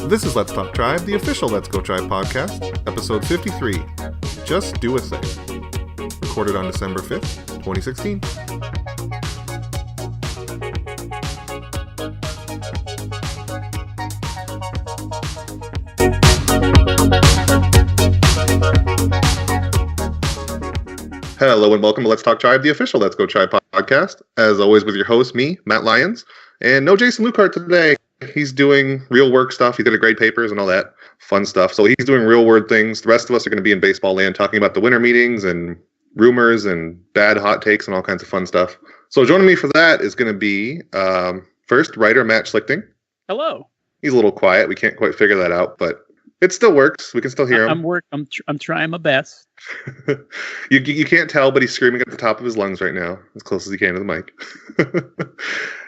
This is Let's Talk Tribe, the official Let's Go Tribe podcast, episode 53, Just Do a Thing, recorded on December 5th, 2016. Hello and welcome to Let's Talk Tribe, the official Let's Go Tribe podcast. As always with your host, me, Matt Lyons, and no Jason Lucart today. He's doing real work stuff. He did a grade papers and all that fun stuff. So he's doing real world things. The rest of us are going to be in baseball land talking about the winter meetings and rumors and bad hot takes and all kinds of fun stuff. So joining me for that is going to be first writer Matt Schlichting. Hello. He's a little quiet. We can't quite figure that out, but it still works. We can still hear him. I'm trying my best. You can't tell, but he's screaming at the top of his lungs right now, as close as he can to the mic.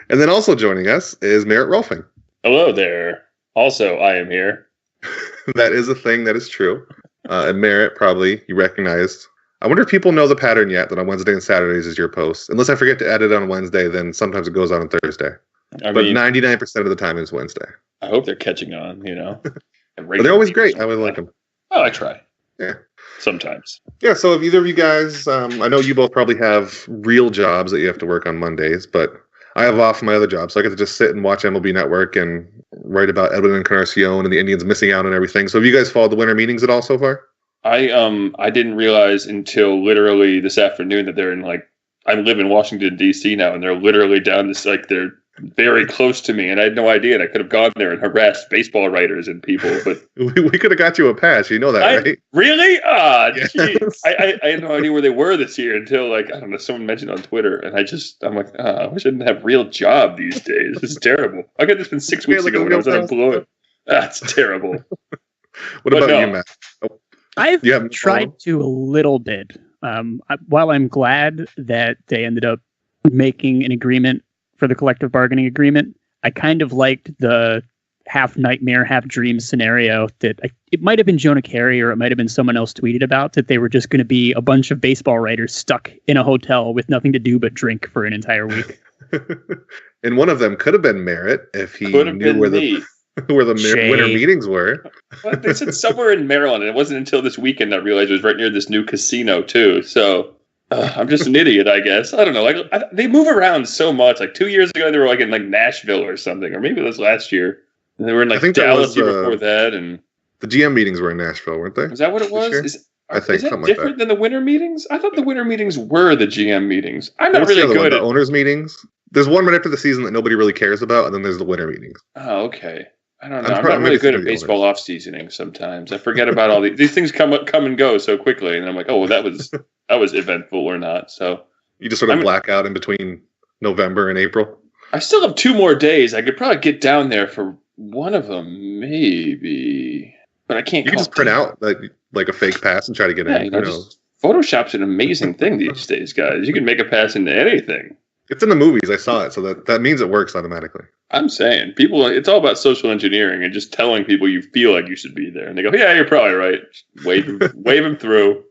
And then also joining us is Merritt Rolfing. Hello there. Also, I am here. That is a thing that is true. And Merritt, probably, you recognized. I wonder if people know the pattern yet, that on Wednesday and Saturdays is your post. Unless I forget to edit on Wednesday, then sometimes it goes on Thursday. But 99% of the time is Wednesday. I hope they're catching on, you know. But they're always great. I always like them. Oh, I try. Yeah. Sometimes. Yeah, so if either of you guys, I know you both probably have real jobs that you have to work on Mondays, but I have off my other job, so I get to just sit and watch MLB Network and write about Edwin Encarnacion and the Indians missing out on everything. So have you guys followed the winter meetings at all so far? I didn't realize until literally this afternoon that they're in, like, I live in Washington, D.C. now, and they're literally down this, like, they're very close to me, and I had no idea, and I could have gone there and harassed baseball writers and people, but we could have got you a pass. You know that, right? Really? Jeez. Yes. I had no idea where they were this year until, like, I don't know, someone mentioned on Twitter, and I'm like, I wish I didn't have a real job these days. This is terrible. I got this been 6 weeks ago when I was unemployed. That's terrible. What about you, Matt? I've tried to a little bit. While I'm glad that they ended up making an agreement for the collective bargaining agreement, I kind of liked the half nightmare, half dream scenario that it might have been Jonah Carey or it might have been someone else tweeted about, that they were just going to be a bunch of baseball writers stuck in a hotel with nothing to do but drink for an entire week. And one of them could have been Merritt if he knew where the winter meetings were. Well, they said somewhere in Maryland, and it wasn't until this weekend I realized it was right near this new casino too. So I'm just an idiot, I guess. I don't know. Like they move around so much. Like 2 years ago, they were like in like Nashville or something, or maybe it was last year. And they were in like Dallas before that, and the GM meetings were in Nashville, weren't they? Is that what it was? Sure? I think is something that different like that. than the winter meetings? I thought the winter meetings were the GM meetings. I'm not What's really good at the at owners' meetings. There's one right after the season that nobody really cares about, and then there's the winter meetings. Oh, okay. I don't know. I'm not really good at baseball off-seasoning sometimes. I forget about all these things come and go so quickly, and I'm like, oh, well, that was eventful or not. So you just sort of black out in between November and April. I still have 2 more days. I could probably get down there for one of them, maybe, but I can't. You can just print out like a fake pass and try to get in. Photoshop's an amazing thing these days, guys. You can make a pass into anything. It's in the movies. I saw it, so that means it works automatically. I'm saying, people, it's all about social engineering and just telling people you feel like you should be there. And they go, yeah, you're probably right. Wave them through.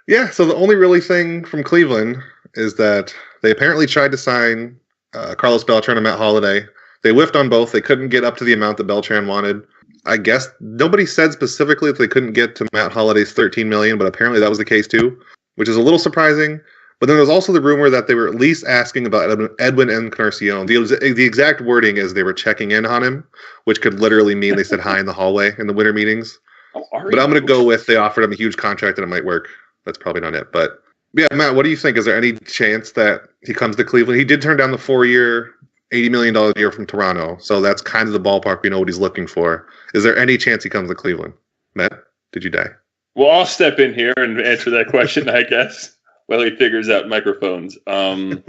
Yeah, so the only really thing from Cleveland is that they apparently tried to sign Carlos Beltran and Matt Holliday. They whiffed on both. They couldn't get up to the amount that Beltran wanted. I guess nobody said specifically that they couldn't get to Matt Holliday's $13 million, but apparently that was the case too, which is a little surprising. But then there's also the rumor that they were at least asking about Edwin Encarnacion. The exact wording is they were checking in on him, which could literally mean they said hi in the hallway in the winter meetings. But I'm going to go with they offered him a huge contract and it might work. That's probably not it. But yeah, Matt, what do you think? Is there any chance that he comes to Cleveland? He did turn down the 4-year, $80 million a year from Toronto. So that's kind of the ballpark. We know what he's looking for. Is there any chance he comes to Cleveland? Matt, did you die? Well, I'll step in here and answer that question, I guess. Well, he figures out microphones. I mean,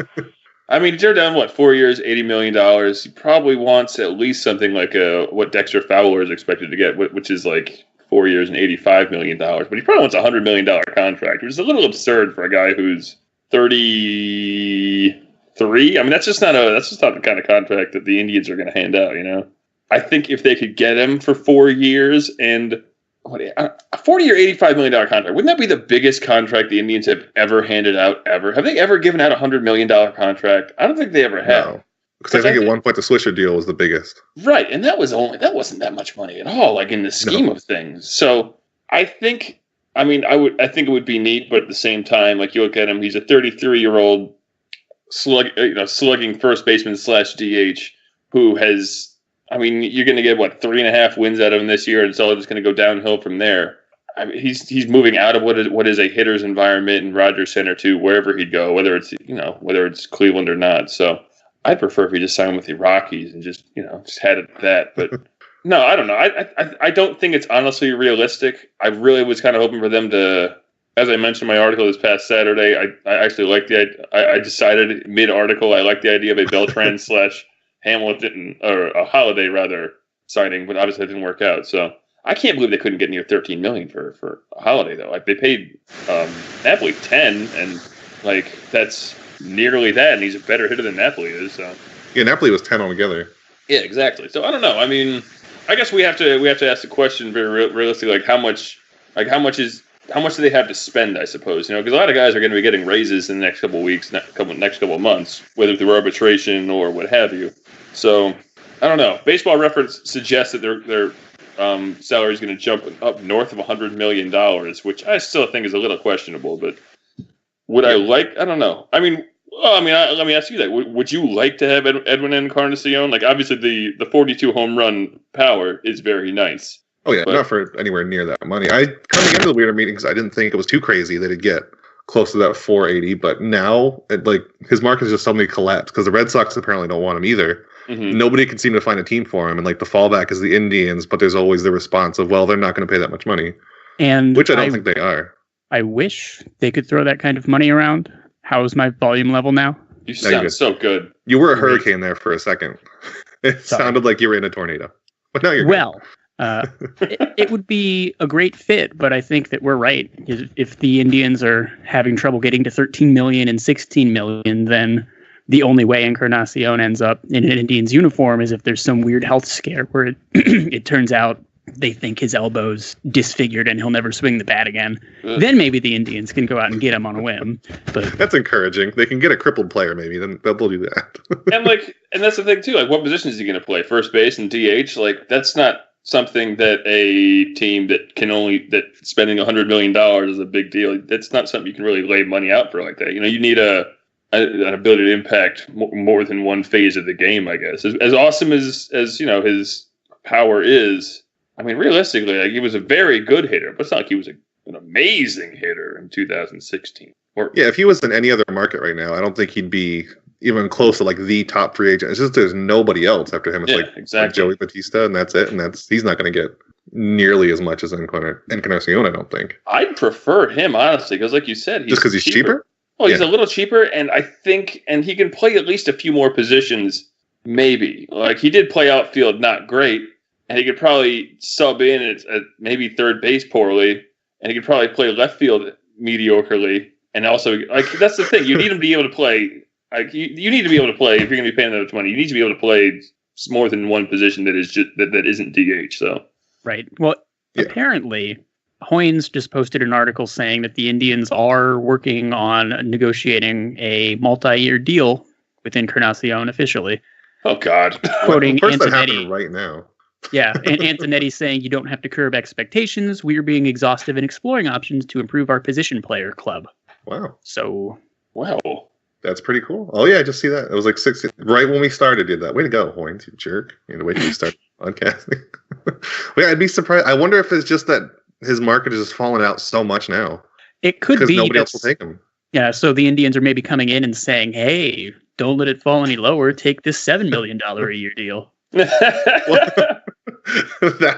he turned down, 4 years, $80 million. He probably wants at least something like what Dexter Fowler is expected to get, which is like 4 years and $85 million. But he probably wants a $100 million contract, which is a little absurd for a guy who's 33. I mean, that's just not the kind of contract that the Indians are going to hand out, you know? I think if they could get him for 4 years and a 40 or $85 million contract, wouldn't that be the biggest contract the Indians have ever handed out ever? Have they ever given out a $100 million contract? I don't think they ever have. Because I think at one point the Swisher deal was the biggest. Right, and that wasn't that much money at all, like in the scheme of things. So I think I think it would be neat, but at the same time, like you look at him, he's a 33-year-old slugging first baseman / DH who has. You're going to get 3.5 wins out of him this year, and it's all just going to go downhill from there. He's moving out of what is a hitter's environment in Rogers Center to wherever he'd go, whether it's Cleveland or not. So I'd prefer if he just signed with the Rockies and just had it at that. But no, I don't know. I don't think it's honestly realistic. I really was kind of hoping for them to, as I mentioned in my article this past Saturday, I actually liked I decided mid-article I liked the idea of a Beltran / Hamilton, or a Holiday rather, signing, but obviously it didn't work out. So I can't believe they couldn't get near $13 million for a Holiday though. Like they paid Napoli 10, and like that's nearly that, and he's a better hitter than Napoli is. So yeah, Napoli was 10 altogether. Yeah, exactly. So I don't know. I guess we have to ask the question very realistically, like how much do they have to spend? I suppose because a lot of guys are going to be getting raises in the next couple of weeks, next couple of months, whether through arbitration or what have you. So I don't know. Baseball Reference suggests that their salary is going to jump up north of $100 million, which I still think is a little questionable. But would I like? I don't know. Let me ask you that. Would you like to have Edwin Encarnacion? Like, obviously, the 42 home run power is very nice. Oh yeah, not for anywhere near that money. Coming into the Weirder meetings, I didn't think it was too crazy that he'd get close to that 480. But now, his market has just suddenly collapsed because the Red Sox apparently don't want him either. Mm-hmm. Nobody can seem to find a team for him, and like the fallback is the Indians, but there's always the response of, well, they're not going to pay that much money, which I don't think they are. I wish they could throw that kind of money around. How's my volume level now? You sound so good. You were a hurricane there for a second. It sounded like you were in a tornado, but now you're good. It would be a great fit, but I think that we're right. If the Indians are having trouble getting to 13 million and 16 million, then the only way Encarnacion ends up in an Indians uniform is if there's some weird health scare where it turns out they think his elbow's disfigured and he'll never swing the bat again. Then maybe the Indians can go out and get him on a whim. But that's encouraging. They can get a crippled player, maybe. Then they'll do that. and that's the thing too. Like, what position is he going to play? First base and DH? Like, that's not something that a team that spending $100 million is a big deal. That's not something you can really lay money out for like that. You need an ability to impact more than one phase of the game, I guess. As awesome as his power is, realistically, like, he was a very good hitter, but it's not like he was an amazing hitter in 2016. If he was in any other market right now, I don't think he'd be even close to like the top free agent. It's just there's nobody else after him. It's like Joey Batista, and that's it. And he's not going to get nearly as much as Encarnacion, I don't think. I'd prefer him, honestly, because like you said, just because he's cheaper? Well, he's a little cheaper, and I think, and he can play at least a few more positions, maybe. Like, he did play outfield not great, and he could probably sub in at maybe third base poorly, and he could probably play left field mediocrely, and also, like, that's the thing. You need him to be able to play. Like, you need to be able to play, if you're going to be paying that much money, you need to be able to play more than one position that is just that isn't DH. So right. Well, apparently, Hoynes just posted an article saying that the Indians are working on negotiating a multi-year deal with Encarnacion officially. Oh God! Quoting Antonetti right now. Yeah, and Antonetti saying you don't have to curb expectations. We are being exhaustive and exploring options to improve our position player club. Wow. So wow. That's pretty cool. Oh, yeah, I just see that. It was like 60, right when we started, did that. Way to go, Hoynes, you jerk. You had to wait till you start podcasting. I'd be surprised. I wonder if it's just that his market is just falling out so much now. It could be. Because nobody else will take him. Yeah, so the Indians are maybe coming in and saying, hey, don't let it fall any lower. Take this $7 million a year deal. That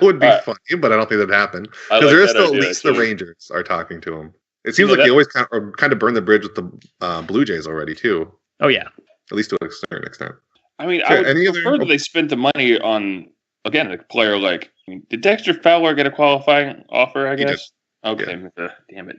would be funny, but I don't think that'd happen. Because there is still at least the Rangers are talking to him. It seems like they always kind of burn the bridge with the Blue Jays already, too. Oh, yeah. At least to a certain extent. I would prefer that they spent the money on, again, a player like... did Dexter Fowler get a qualifying offer, I guess? Okay, yeah. Damn it.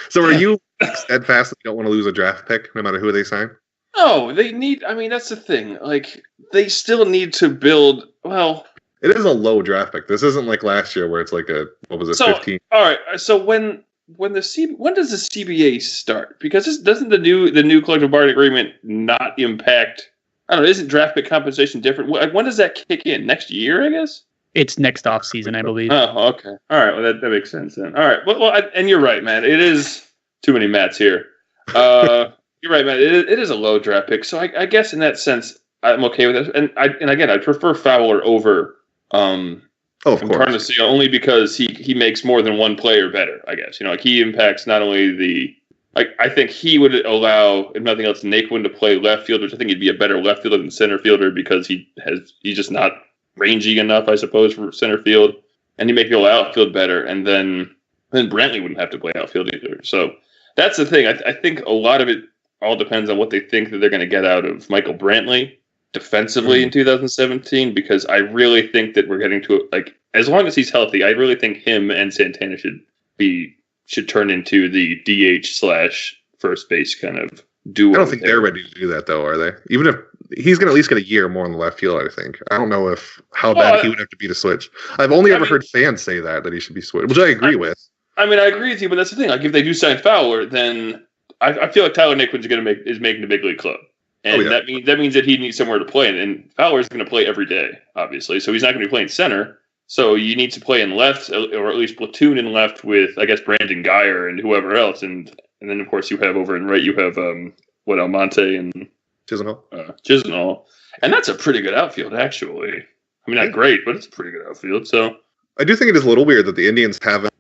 So are you steadfast that you don't want to lose a draft pick, no matter who they sign? No, they need... that's the thing. Like, they still need to build... Well... It is a low draft pick. This isn't like last year where it's like 15? All right. So when when does the CBA start? Because doesn't the new collective bargaining agreement not impact? I don't know. Isn't draft pick compensation different? When does that kick in? Next year, I guess. It's next off season, I believe. Oh, okay. All right. Well, that makes sense then. All right. And you're right, man. It is too many Matts here. You're right, man. It is a low draft pick, so I guess in that sense, I'm okay with it. And again, I prefer Fowler over Encarnacion only because he makes more than one player better. I guess he impacts not only I think he would allow, if nothing else, Naquin to play left field, which I think he'd be a better left fielder than center fielder because he's just not rangy enough, I suppose, for center field, and he make the outfield better, and then Brantley wouldn't have to play outfield either. So that's the thing. I think a lot of it all depends on what they think that they're going to get out of Michael Brantley defensively in 2017, because I really think that we're getting to as long as he's healthy, I really think him and Santana should turn into the DH/first base kind of duo. I don't think they're ready to do that, though, are they? Even if he's going to at least get a year more in the left field, I think. I don't know how bad he would have to be to switch. I've only ever heard fans say that he should be switched, which I agree with. I mean, I agree with you, but that's the thing. If they do sign Fowler, then I feel like Tyler Naquin's is making the big league club, and that means that he needs somewhere to play, and Fowler's going to play every day, obviously. So he's not going to be playing center. So you need to play in left, or at least platoon in left with, I guess, Brandon Geyer and whoever else, and then of course you have over in right you have Almonte and Chisenhall, and that's a pretty good outfield actually. I mean, not great, but it's a pretty good outfield. So I do think it is a little weird that the Indians haven't.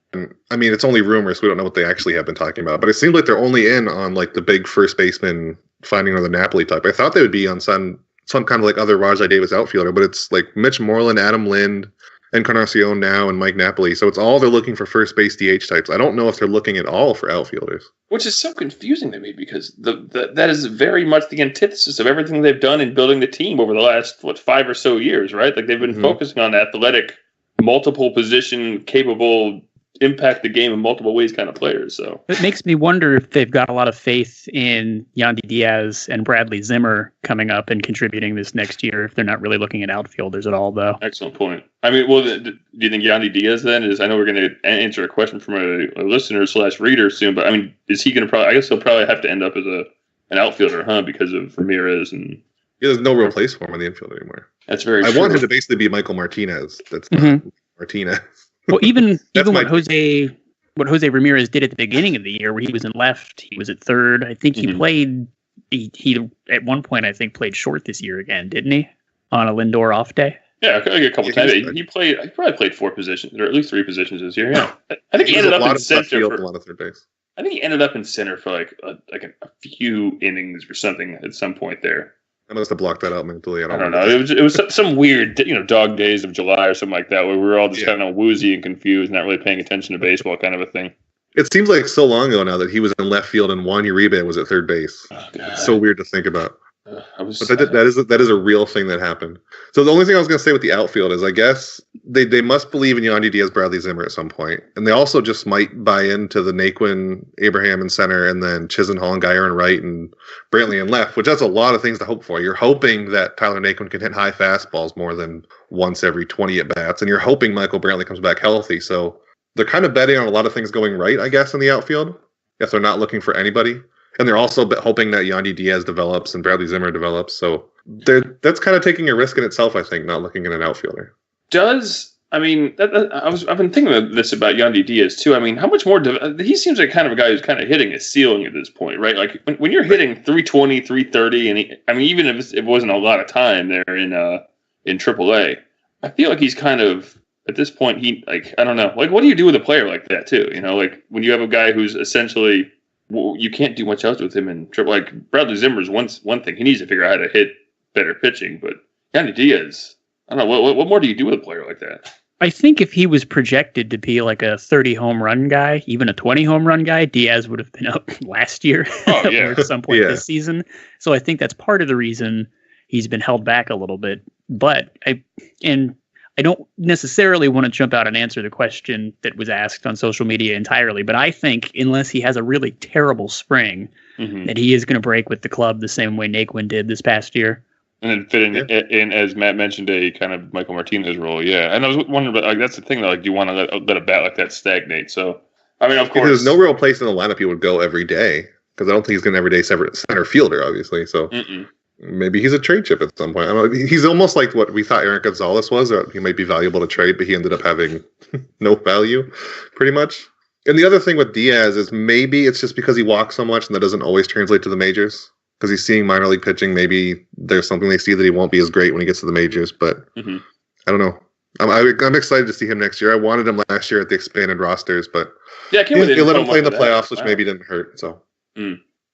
I mean, it's only rumors. We don't know what they actually have been talking about, but it seems like they're only in on the big first baseman finding or the Napoli type. I thought they would be on some kind of other Rajai Davis outfielder, but it's Mitch Moreland, Adam Lind, Encarnacion now, and Mike Napoli. So it's all they're looking for first base DH types. I don't know if they're looking at all for outfielders. Which is so confusing to me because that is very much the antithesis of everything they've done in building the team over the last, 5 or so years, right? They've been focusing on athletic, multiple position, capable, impact the game in multiple ways kind of players. So it makes me wonder if they've got a lot of faith in Yandy Diaz and Bradley Zimmer coming up and contributing this next year, if they're not really looking at outfielders at all, though. Excellent point. I mean, well, do you think Yandy Diaz then is? I know we're going to answer a question from a listener/reader soon, but I mean, is he going to I guess he'll probably have to end up as an outfielder, because of Ramirez and. Yeah, there's no real place for him in the infield anymore. That's very true. I want him to basically be Michael Martinez. That's not Martinez. Well, even what Jose Ramirez did at the beginning of the year, where he was in left, he was at third. I think he played. He at one point I think played short this year again, didn't he? On a Lindor off day. Yeah, a couple times. He probably played 4 positions, or at least 3 positions this year. Yeah, I think he ended up in center for a lot of third base. I think he ended up in center for a few innings or something at some point there. I must have blocked that out mentally. I don't know. It was some weird, dog days of July or something like that, where we were all just kind of woozy and confused, not really paying attention to baseball, kind of a thing. It seems like so long ago now that he was in left field and Juan Uribe was at third base. Oh, it's so weird to think about. But that is a real thing that happened. So the only thing I was going to say with the outfield is I guess they must believe in Yandy Diaz, Bradley Zimmer at some point. And they also just might buy into the Naquin, Abraham in center, and then Chisenhall and Geyer in right and Brantley in left, which that's a lot of things to hope for. You're hoping that Tyler Naquin can hit high fastballs more than once every 20 at-bats. And you're hoping Michael Brantley comes back healthy. So they're kind of betting on a lot of things going right, I guess, in the outfield, if they're not looking for anybody. And they're also hoping that Yandy Diaz develops and Bradley Zimmer develops. So that's kind of taking a risk in itself, I think, not looking at an outfielder. I've been thinking of this about Yandy Diaz, too. I mean, how much more... he seems like kind of a guy who's kind of hitting his ceiling at this point, right? Like, when you're hitting 320, 330, and even if it wasn't a lot of time there in AAA, I feel like he's kind of... At this point, I don't know. Like, what do you do with a player like that, too? Like, when you have a guy who's essentially... Well, you can't do much else with him in triple. Like Bradley Zimmer is one thing. He needs to figure out how to hit better pitching. But Yandy Diaz, I don't know. What more do you do with a player like that? I think if he was projected to be like a 30 home run guy, even a 20 home run guy, Diaz would have been up last year or at some point this season. So I think that's part of the reason he's been held back a little bit. But I don't necessarily want to jump out and answer the question that was asked on social media entirely, but I think unless he has a really terrible spring, that he is going to break with the club the same way Naquin did this past year. And then fit in, as Matt mentioned, a kind of Michael Martinez role. Yeah. And I was wondering about, that's the thing, though, do you want to let a bat like that stagnate? So I mean, of course, there's no real place in the lineup he would go every day because I don't think he's going to everyday center fielder, obviously. So maybe he's a trade chip at some point. I don't know. He's almost like what we thought Aaron Gonzalez was, or he might be valuable to trade, but he ended up having no value, pretty much. And the other thing with Diaz is maybe it's just because he walks so much and that doesn't always translate to the majors. Because he's seeing minor league pitching, maybe there's something they see that he won't be as great when he gets to the majors. But I don't know. I'm excited to see him next year. I wanted him last year at the expanded rosters, but he let him play in the playoffs, which maybe didn't hurt. So,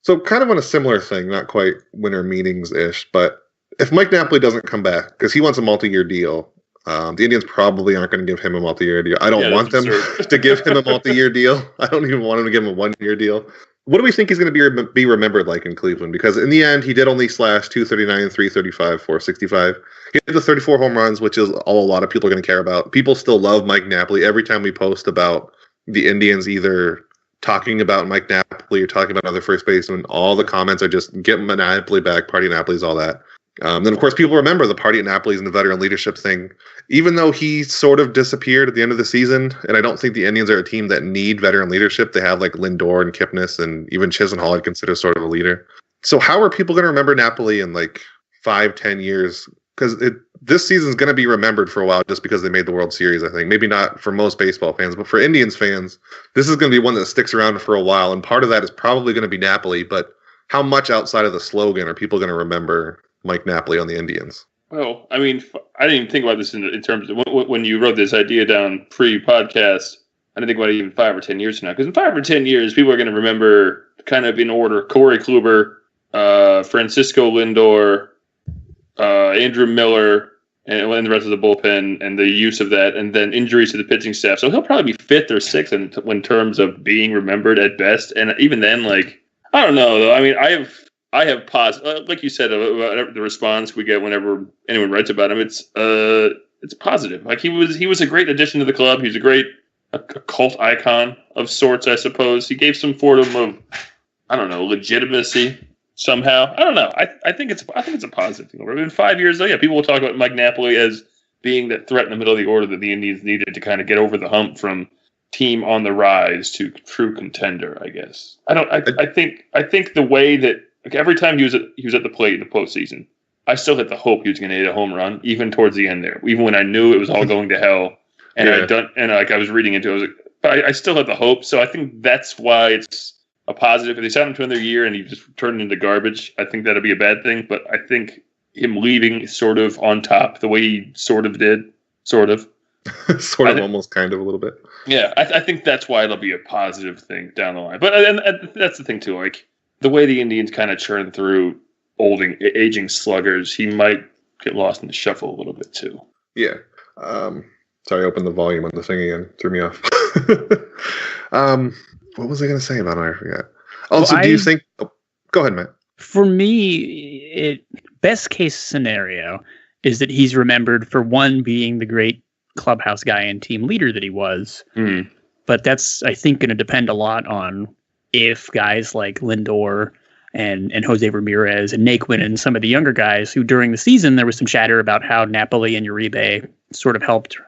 so kind of on a similar thing, not quite winter meetings ish, but if Mike Napoli doesn't come back because he wants a multi-year deal, the Indians probably aren't going to give him a multi-year deal. I don't want them to give him a multi-year deal. I don't even want him to give him a one-year deal. What do we think he's going to be remembered like in Cleveland? Because in the end, he did only slash 239, 335, 465. He had the 34 home runs, which is all a lot of people are going to care about. People still love Mike Napoli. Every time we post about the Indians either talking about Mike Napoli or talking about other first basemen, all the comments are just get Napoli back, party Napoli's, all that. Then, of course, people remember the party at Napoli's and the veteran leadership thing. Even though he sort of disappeared at the end of the season, and I don't think the Indians are a team that need veteran leadership. They have like Lindor and Kipnis, and even Chisenhall I'd consider sort of a leader. So how are people going to remember Napoli in like 5-10 years? Because this season's going to be remembered for a while just because they made the World Series, I think. Maybe not for most baseball fans, but for Indians fans, this is going to be one that sticks around for a while. And part of that is probably going to be Napoli, but how much outside of the slogan are people going to remember Mike Napoli on the Indians? Well, I mean, I didn't even think about this in terms of when you wrote this idea down pre-podcast. I didn't think about it even 5 or 10 years from now. Because in 5 or 10 years, people are going to remember kind of in order Corey Kluber, Francisco Lindor, Andrew Miller, and the rest of the bullpen and the use of that, and then injuries to the pitching staff. So he'll probably be 5th or 6th in terms of being remembered at best. And even then, like, I don't know, though. I mean, I have positive, like you said, about the response we get whenever anyone writes about him. It's positive. Like he was a great addition to the club. He was a cult icon of sorts, I suppose. He gave some form of, I don't know, legitimacy somehow. I don't know. I think it's a positive thing. In 5 years, though, yeah, people will talk about Mike Napoli as being that threat in the middle of the order that the Indians needed to kind of get over the hump from team on the rise to true contender, I guess. I think the way that, like, every time he was at the plate in the postseason, I still had the hope he was going to hit a home run, even towards the end there. Even when I knew it was all going to hell, and I was reading into it, but I still had the hope. So I think that's why it's a positive. If they signed him to another year and he just turned into garbage, I think that'd be a bad thing. But I think him leaving sort of on top, the way he sort of did, almost kind of a little bit. Yeah, I think that's why it'll be a positive thing down the line. But and that's the thing too, like, the way the Indians kind of churn through aging sluggers, he might get lost in the shuffle a little bit too. Yeah. Sorry, I opened the volume on the thing again. Threw me off. What was I going to say about him? I forgot. Also, do you think... Oh, go ahead, Matt. For me, best case scenario is that he's remembered for, one, being the great clubhouse guy and team leader that he was. But that's, I think, going to depend a lot on if guys like Lindor and Jose Ramirez and Naquin and some of the younger guys who during the season there was some chatter about how Napoli and Uribe sort of helped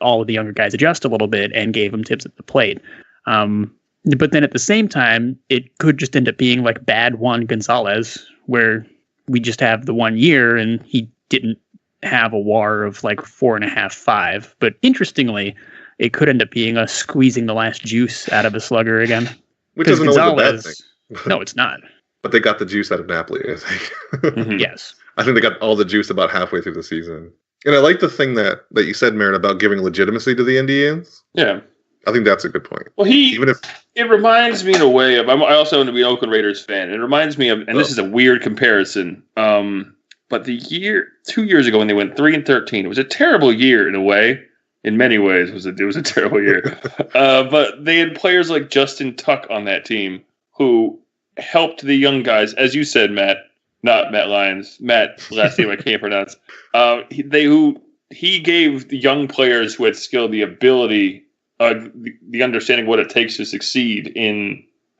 all of the younger guys adjust a little bit and gave them tips at the plate. But then at the same time, it could just end up being like bad Juan Gonzalez, where we just have the 1 year and he didn't have a WAR of like 4.5, 5. But interestingly, it could end up being us squeezing the last juice out of a slugger again. Which isn't always a bad thing. No, it's not. But they got the juice out of Napoli, I think. Yes. I think they got all the juice about halfway through the season. And I like the thing that you said, Marin, about giving legitimacy to the Indians. Yeah. I think that's a good point. Well, it reminds me in a way of, I also want to be an Oakland Raiders fan. It reminds me of, and this is a weird comparison, but 2 years ago when they went 3-13, it was a terrible year in a way. In many ways, it was a terrible year. But they had players like Justin Tuck on that team who helped the young guys, as you said, Matt, not Matt Lyons, Matt, last name I can't pronounce. He gave the young players who had skill the ability, the understanding what it takes to succeed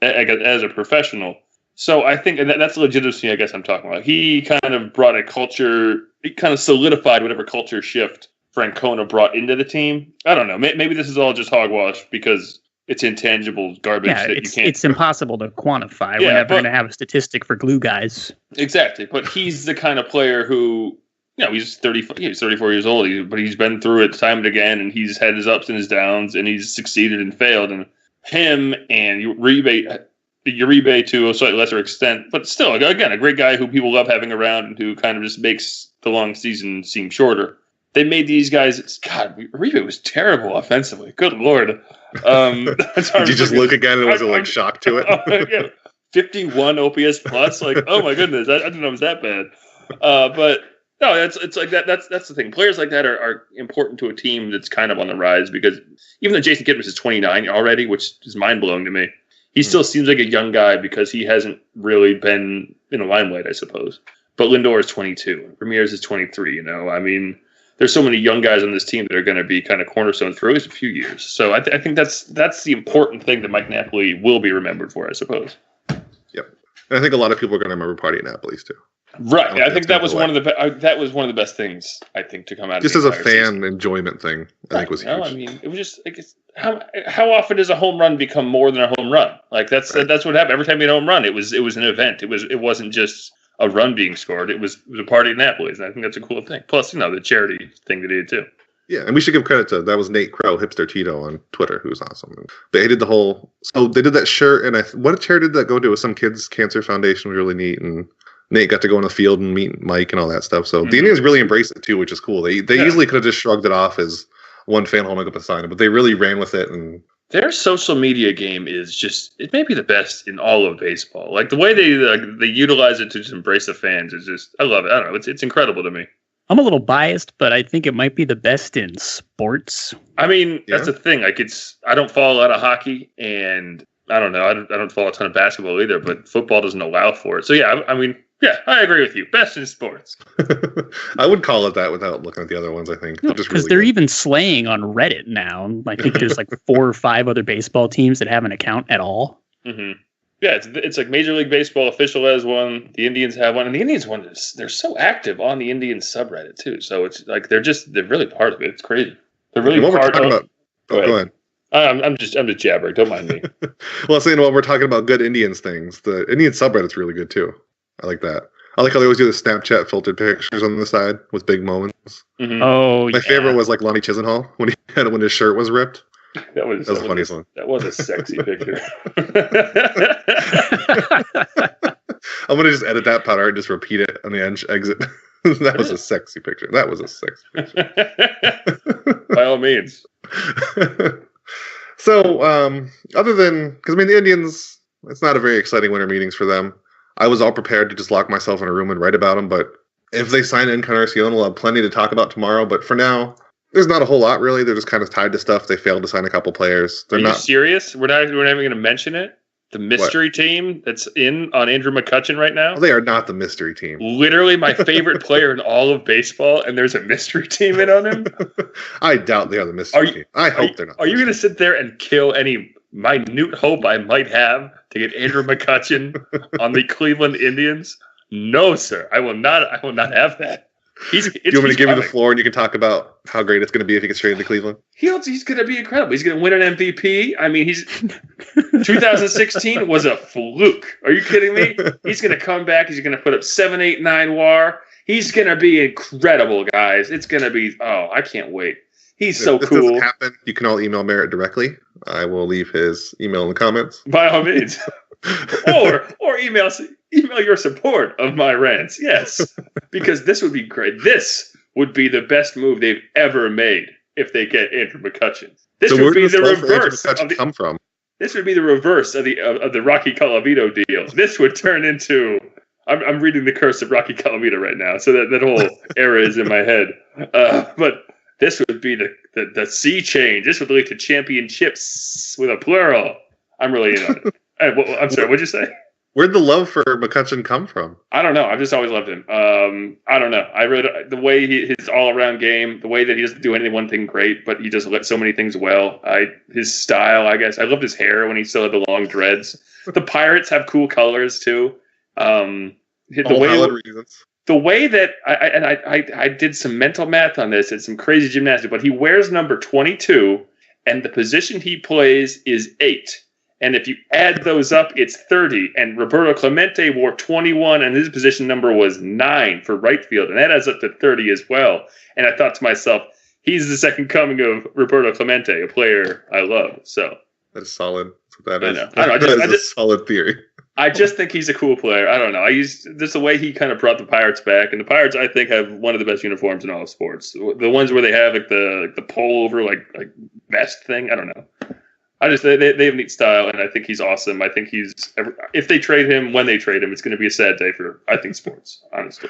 as a professional. So I think, and that's legitimacy, I guess I'm talking about. He kind of brought a culture, he kind of solidified whatever culture shift Francona brought into the team. I don't know. Maybe this is all just hogwash because it's intangible garbage that you can't. It's impossible to quantify. We're never going to have a statistic for glue guys. Exactly, but he's the kind of player who, he's 34 years old, but he's been through it time and again, and he's had his ups and his downs, and he's succeeded and failed. And him and Uribe to a slightly lesser extent, but still, again, a great guy who people love having around and who kind of just makes the long season seem shorter. They made these guys. God, Uribe was terrible offensively. Good Lord. Did you just look again and was it like shock to it? 51 OPS plus. Like, oh my goodness, I didn't know it was that bad. But no, it's like that. That's the thing. Players like that are important to a team that's kind of on the rise, because even though Jason Kidman is 29 already, which is mind blowing to me, he still seems like a young guy because he hasn't really been in the limelight, I suppose. But Lindor is 22. Ramirez is 23. I mean, there's so many young guys on this team that are going to be kind of cornerstones for at least a few years. So I think that's the important thing that Mike Napoli will be remembered for, I suppose. Yep, and I think a lot of people are going to remember Party at Napoli's too. Right, I think that was one of the best things I think to come out. Just as a fan enjoyment thing, I think was huge. I mean, it was just like how often does a home run become more than a home run? Like that's what happened every time you had a home run. It was an event. It wasn't just a run being scored. It was a party at Napoli's, and I think that's a cool thing. Plus, the charity thing that he did too. Yeah, and we should give credit to that was Nate Crow, Hipster Tito on Twitter, who's awesome. But he did the whole. So they did that shirt, and what charity did that go to? It was some kids' cancer foundation, was really neat, and Nate got to go on the field and meet Mike and all that stuff. So the Indians really embraced it too, which is cool. They easily could have just shrugged it off as one fan holding up a sign, but they really ran with it. And their social media game is it may be the best in all of baseball. Like the way they utilize it to just embrace the fans is just, I love it. I don't know. It's incredible to me. I'm a little biased, but I think it might be the best in sports. I mean, that's the thing. Like I don't follow a lot of hockey, and I don't know. I don't follow a ton of basketball either, but football doesn't allow for it. So yeah, I mean, yeah, I agree with you. Best in sports. I would call it that without looking at the other ones, I think. Because they're even slaying on Reddit now. I think there's like 4 or 5 other baseball teams that have an account at all. Mm-hmm. Yeah, it's like Major League Baseball official has one. The Indians have one. And the Indians one they're so active on the Indians subreddit too. So it's like they're really part of it. It's crazy. They're really part of it. Go ahead. I'm just jabbering. Don't mind me. Well, saying while we're talking about good Indians things, the Indian subreddit's really good too. I like that. I like how they always do the Snapchat filtered pictures on the side with big moments. Mm-hmm. Oh, my favorite was like Lonnie Chisenhall when his shirt was ripped. That was the funniest one. That was a sexy picture. I'm gonna just edit that part and just repeat it on the exit. That was a sexy picture. By all means. So, other than because the Indians, it's not a very exciting winter meetings for them. I was all prepared to just lock myself in a room and write about them, but if they sign Encarnacion, we'll have plenty to talk about tomorrow. But for now, there's not a whole lot, really. They're just kind of tied to stuff. They failed to sign a couple players. Are you serious? We're not even going to mention it? The mystery team that's in on Andrew McCutchen right now? Well, they are not the mystery team. Literally my favorite player in all of baseball, and there's a mystery team in on him? I doubt they are the mystery team. I hope they're not. Are you going to sit there and kill any minute hope I might have to get Andrew McCutchen on the Cleveland Indians? No, sir. I will not have that. Do you want me to give you the floor and you can talk about how great it's going to be if he gets traded to Cleveland? He's going to be incredible. He's going to win an MVP. I mean, 2016 was a fluke. Are you kidding me? He's going to come back. He's going to put up 7.89 WAR. He's going to be incredible, guys. It's going to be, I can't wait. He's so cool. If this doesn't happen, you can all email Merritt directly. I will leave his email in the comments. By all means. or email your support of my rants. Yes, because this would be great. This would be the best move they've ever made if they get Andrew McCutchen. This would be the reverse of This would be the reverse of the Rocky Colavito deal. This would turn into. I'm reading The Curse of Rocky Colavito right now, so that whole era is in my head. But this would be the sea change. This would lead to championships with a plural. I'm really in on it. I'm sorry, what'd you say? Where'd the love for McCutchen come from? I don't know. I've just always loved him. I don't know. I read the way his all-around game, the way that he doesn't do any one thing great, but he does so many things well. His style, I guess. I loved his hair when he still had the long dreads. The Pirates have cool colors too. The way that I did some mental math on this, it's some crazy gymnastics, but he wears number 22. and the position he plays is 8. And if you add those up, it's 30. And Roberto Clemente wore 21, and his position number was 9 for right field. And that adds up to 30 as well. And I thought to myself, he's the second coming of Roberto Clemente, a player I love. So that is solid. That's what that is. I know. That is a solid theory. I just think he's a cool player. I don't know. Just the way he kind of brought the Pirates back, and the Pirates, I think, have one of the best uniforms in all of sports. The ones where they have like the pull over like vest thing. I don't know. They have neat style, and I think he's awesome. I think if they trade him, when they trade him, it's going to be a sad day for, I think, sports, honestly.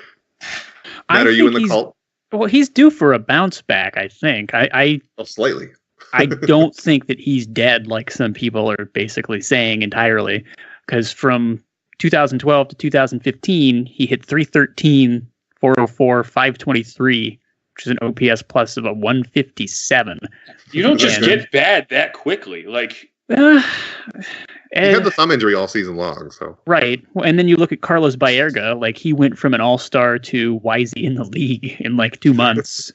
Matt, are you in the cult? Well, he's due for a bounce back, I think. Slightly. I don't think that he's dead like some people are basically saying entirely, because from 2012 to 2015, he hit 313, 404, 523, which is an OPS plus of a 157. You don't just get bad that quickly. Like, he had the thumb injury all season long. So right. And then you look at Carlos Baerga, like he went from an all-star to why is he in the league in like 2 months?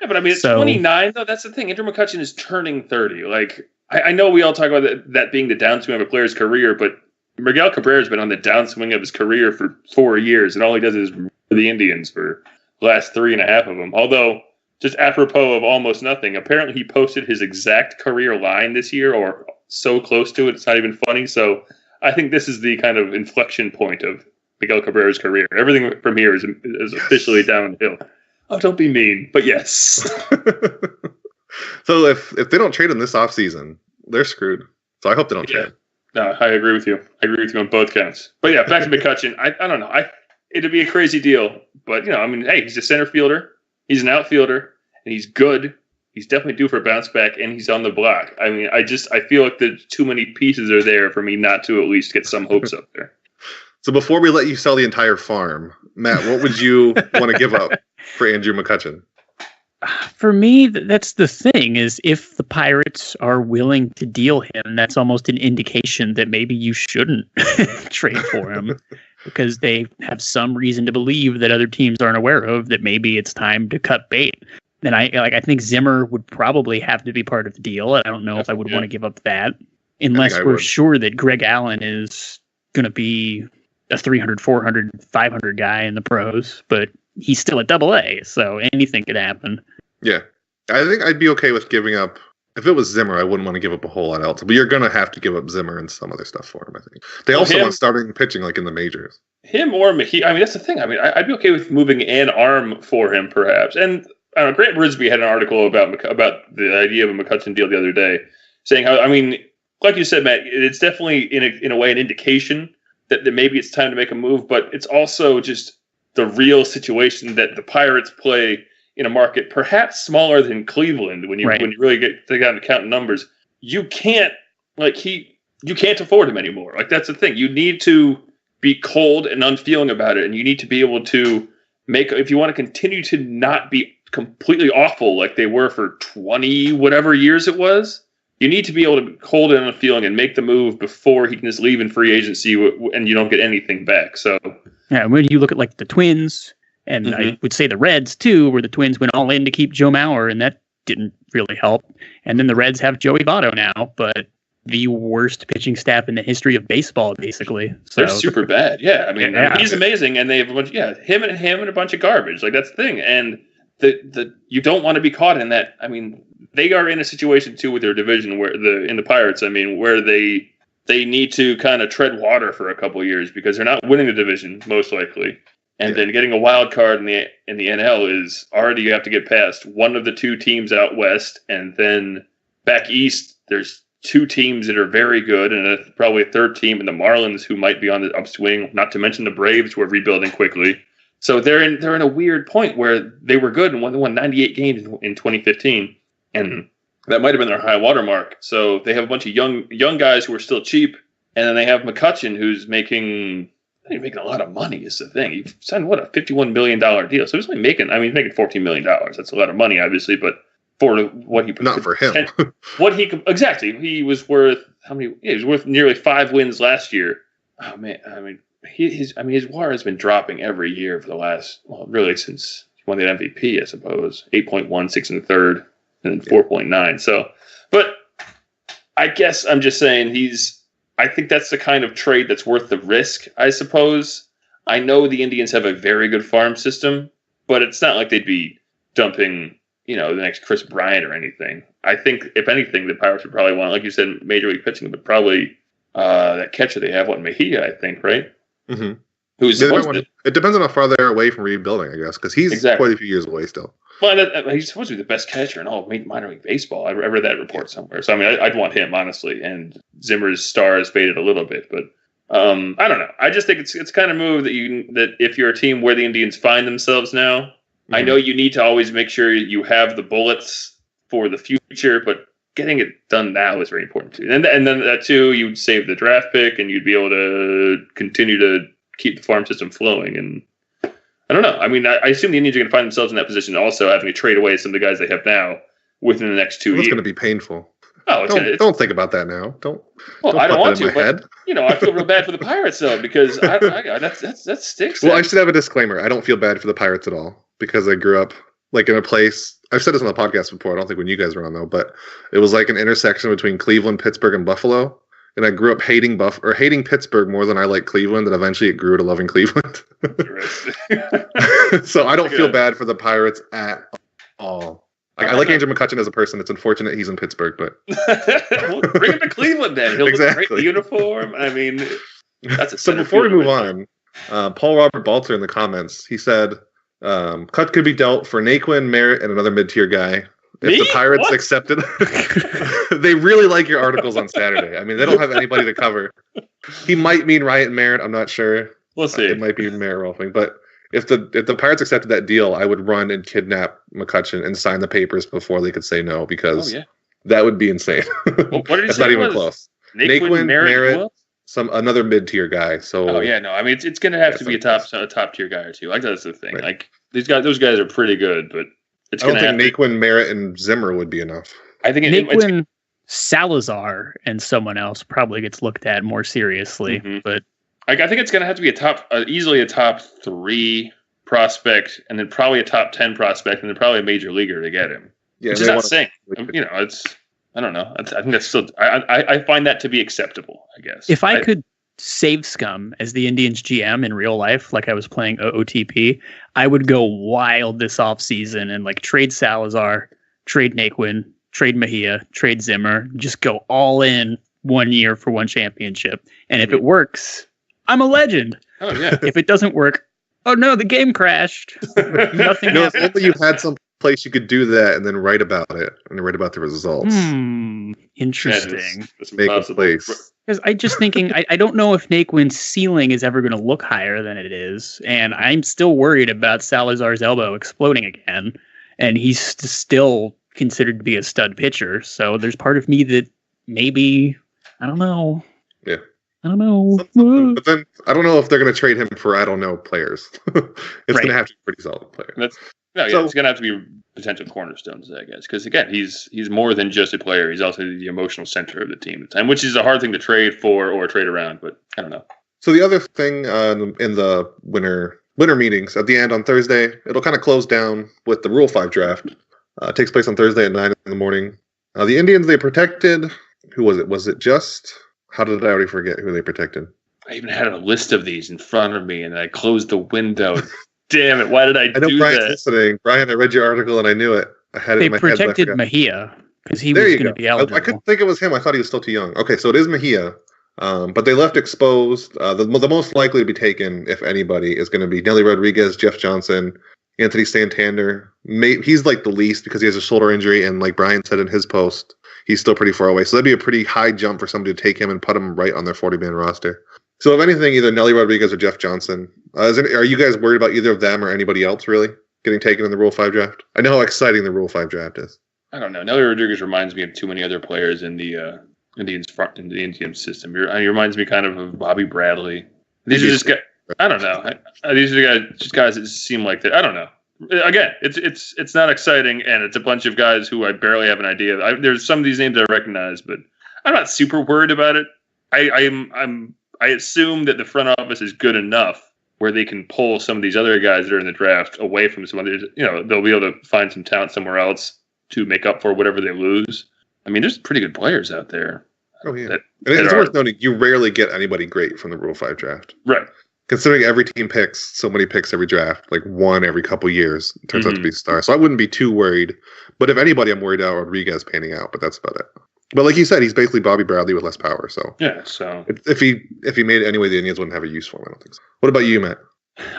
Yeah, but I mean, at 29, though, that's the thing. Andrew McCutchen is turning 30. Like, I know we all talk about that being the downswing of a player's career, but Miguel Cabrera has been on the downswing of his career for 4 years, and all he does is for the Indians for the last 3.5 of them. Although, just apropos of almost nothing, apparently he posted his exact career line this year, or so close to it, it's not even funny. So I think this is the kind of inflection point of Miguel Cabrera's career. Everything from here is officially downhill. Oh, don't be mean, but yes. So if they don't trade him this offseason, they're screwed. So I hope they don't trade. No, I agree with you. I agree with you on both counts. But yeah, back to McCutchen. I don't know. It'd be a crazy deal. But, hey, he's a center fielder. He's an outfielder. And he's good. He's definitely due for a bounce back. And he's on the block. I mean, I feel like the too many pieces are there for me not to at least get some hopes up there. So before we let you sell the entire farm, Matt, what would you want to give up for Andrew McCutchen? For me, that's the thing, is if the Pirates are willing to deal him, that's almost an indication that maybe you shouldn't trade for him, because they have some reason to believe that other teams aren't aware of that maybe it's time to cut bait. And I think Zimmer would probably have to be part of the deal. I don't know if I would want to give up that, unless we're sure that Greg Allen is going to be a 300, 400, 500 guy in the pros, but he's still at AA, so anything could happen. Yeah. I think I'd be okay with giving up. If it was Zimmer, I wouldn't want to give up a whole lot else. But you're going to have to give up Zimmer and some other stuff for him, I think. They also want starting pitching like in the majors. Him or Mahee. I mean, that's the thing. I mean, I'd be okay with moving an arm for him, perhaps. And Grant Brisbee had an article about the idea of a McCutchen deal the other day, saying how, I mean, like you said, Matt, it's definitely in a way an indication that maybe it's time to make a move, but it's also just the real situation that the Pirates play in a market perhaps smaller than Cleveland. When you really get to count numbers, you can't afford him anymore. Like, that's the thing. You need to be cold and unfeeling about it, and you need to be able to if you want to continue to not be completely awful like they were for 20 whatever years it was, you need to be able to be cold and unfeeling and make the move before he can just leave in free agency and you don't get anything back. So yeah, when you look at like the Twins, and I would say the Reds too, where the Twins went all in to keep Joe Mauer, and that didn't really help. And then the Reds have Joey Votto now, but the worst pitching staff in the history of baseball, basically. So they're super bad. Yeah, I mean, he's amazing, and they have a bunch. Yeah, him and a bunch of garbage. Like, that's the thing, and you don't want to be caught in that. I mean, they are in a situation too with their division where in the Pirates. I mean, where they need to kind of tread water for a couple of years because they're not winning the division most likely, and then getting a wild card in the NL is already, you have to get past one of the two teams out west, and then back east there's two teams that are very good, and probably a third team in the Marlins who might be on the upswing. Not to mention the Braves, who are rebuilding quickly. So they're in a weird point where they were good and won 98 games in 2015, and that might have been their high water mark. So they have a bunch of young guys who are still cheap, and then they have McCutchen, who's making a lot of money. Is the thing. He signed a $51 million deal. So he's only making $14 million. That's a lot of money, obviously, but for what he not for him. Exactly. He was worth how many? Yeah, he was worth nearly 5 wins last year. Oh man, I mean. His WAR has been dropping every year for the last, really since he won the MVP, I suppose. 8.1, 6 1/3, and 4.9. So, But I guess I'm just saying I think that's the kind of trade that's worth the risk, I suppose. I know the Indians have a very good farm system, but it's not like they'd be dumping, the next Chris Bryant or anything. I think, if anything, the Pirates would probably want, like you said, major league pitching, but probably that catcher they have, Mejia, I think, right? Mm-hmm. Who's it depends on how far they're away from rebuilding, I guess, because he's quite a few years away still. Well, he's supposed to be the best catcher in all of minor league baseball. I read that report somewhere. So, I mean, I'd want him, honestly. And Zimmer's star has faded a little bit. But I don't know. I just think it's kind of move that if you're a team where the Indians find themselves now, mm-hmm. I know you need to always make sure you have the bullets for the future, but getting it done now is very important, too. And then that, too, you'd save the draft pick, and you'd be able to continue to keep the farm system flowing. And I don't know. I mean, I assume the Indians are going to find themselves in that position, also having to trade away some of the guys they have now within the next 2 years. It's going to be painful. Oh, don't think about that now. I don't want to. But I feel real bad for the Pirates though, because that stinks. Well, I should have a disclaimer. I don't feel bad for the Pirates at all because I grew up in a place. I've said this on the podcast before. I don't think when you guys were on though, but it was like an intersection between Cleveland, Pittsburgh, and Buffalo. And I grew up hating Pittsburgh more than I like Cleveland, and eventually it grew to loving Cleveland. So I don't feel bad for the Pirates at all. I like Andrew McCutchen as a person. It's unfortunate he's in Pittsburgh, but well, bring him to Cleveland then. He'll look great in the uniform. I mean, that's so. Before we move on, Paul Robert Balter in the comments, he said, "Cut could be dealt for Naquin, Merritt, and another mid-tier guy." If the Pirates accepted, they really like your articles on Saturday. I mean, they don't have anybody to cover. He might mean Riot and Merritt. I'm not sure. We'll see. It might be Merritt Rolfing. But if the Pirates accepted that deal, I would run and kidnap McCutchen and sign the papers before they could say no, because that would be insane. Well, what did he That's say not even close. Naquin, Merritt, another mid-tier guy. So I mean, it's going to have to be a top tier guy or two. Like that's the thing. Right. Like those guys are pretty good, but. I don't think Naquin, Merritt, and Zimmer would be enough. I think Naquin, Salazar, and someone else probably gets looked at more seriously. Mm-hmm. But I think it's going to have to be easily a top 3 prospect, and then probably a top 10 prospect, and then probably a major leaguer to get him. Yeah, which is not saying. It's I don't know. I think that's still. I find that to be acceptable. I guess if I could save scum as the Indians GM in real life, like I was playing OOTP, I would go wild this offseason and trade Salazar, trade Naquin, trade Mejia, trade Zimmer, just go all in 1 year for one championship. And if it works, I'm a legend. Oh yeah. If it doesn't work, oh no, the game crashed. Nothing happened. If only you had some place you could do that and then write about it and write about the results. Interesting. That's make a place. Because I just thinking, I don't know if Naquin's ceiling is ever going to look higher than it is. And I'm still worried about Salazar's elbow exploding again. And he's still considered to be a stud pitcher. So there's part of me that maybe, I don't know. Yeah. I don't know. But then I don't know if they're going to trade him for, I don't know, players. It's going to have to be a pretty solid player. It's going to have to be potential cornerstones, I guess. Because, again, he's more than just a player. He's also the emotional center of the team at the time, which is a hard thing to trade for or trade around. But I don't know. So the other thing in the winter meetings at the end on Thursday, it'll kind of close down with the Rule 5 draft. It takes place on Thursday at 9 in the morning. The Indians, they protected. Who was it? Was it just... How did I already forget who they protected? I even had a list of these in front of me, and I closed the window. Damn it! Why did I know do Brian's that? Listening. Brian, I read your article, and I knew it. I had it in my head. They protected Mejia because he was going to be eligible. I couldn't think it was him. I thought he was still too young. Okay, so it is Mejia. But they left exposed. The most likely to be taken, if anybody, is going to be Nelly Rodriguez, Jeff Johnson, Anthony Santander. He's the least because he has a shoulder injury, and like Brian said in his post, he's still pretty far away. So that'd be a pretty high jump for somebody to take him and put him right on their 40-man roster. So if anything, either Nelly Rodriguez or Jeff Johnson. Are you guys worried about either of them or anybody else really getting taken in the Rule 5 draft? I know how exciting the Rule 5 draft is. I don't know. Nelly Rodriguez reminds me of too many other players in the Indian system. He reminds me kind of Bobby Bradley. These are just guys. I don't know. These are guys that seem like that. I don't know. Again, it's not exciting, and it's a bunch of guys who I barely have an idea. There's some of these names I recognize, but I'm not super worried about it. I assume that the front office is good enough where they can pull some of these other guys that are in the draft away from some others. They'll be able to find some talent somewhere else to make up for whatever they lose. I mean, there's pretty good players out there. Oh, yeah. And it's worth noting, you rarely get anybody great from the Rule 5 draft. Right. Considering every team picks so many picks every draft, like one every couple years, it turns out to be a star. So I wouldn't be too worried. But if anybody, I'm worried about Rodriguez panning out, but that's about it. But like you said, he's basically Bobby Bradley with less power. So yeah, so if he made it anyway, the Indians wouldn't have a use for him. I don't think so. What about you, Matt?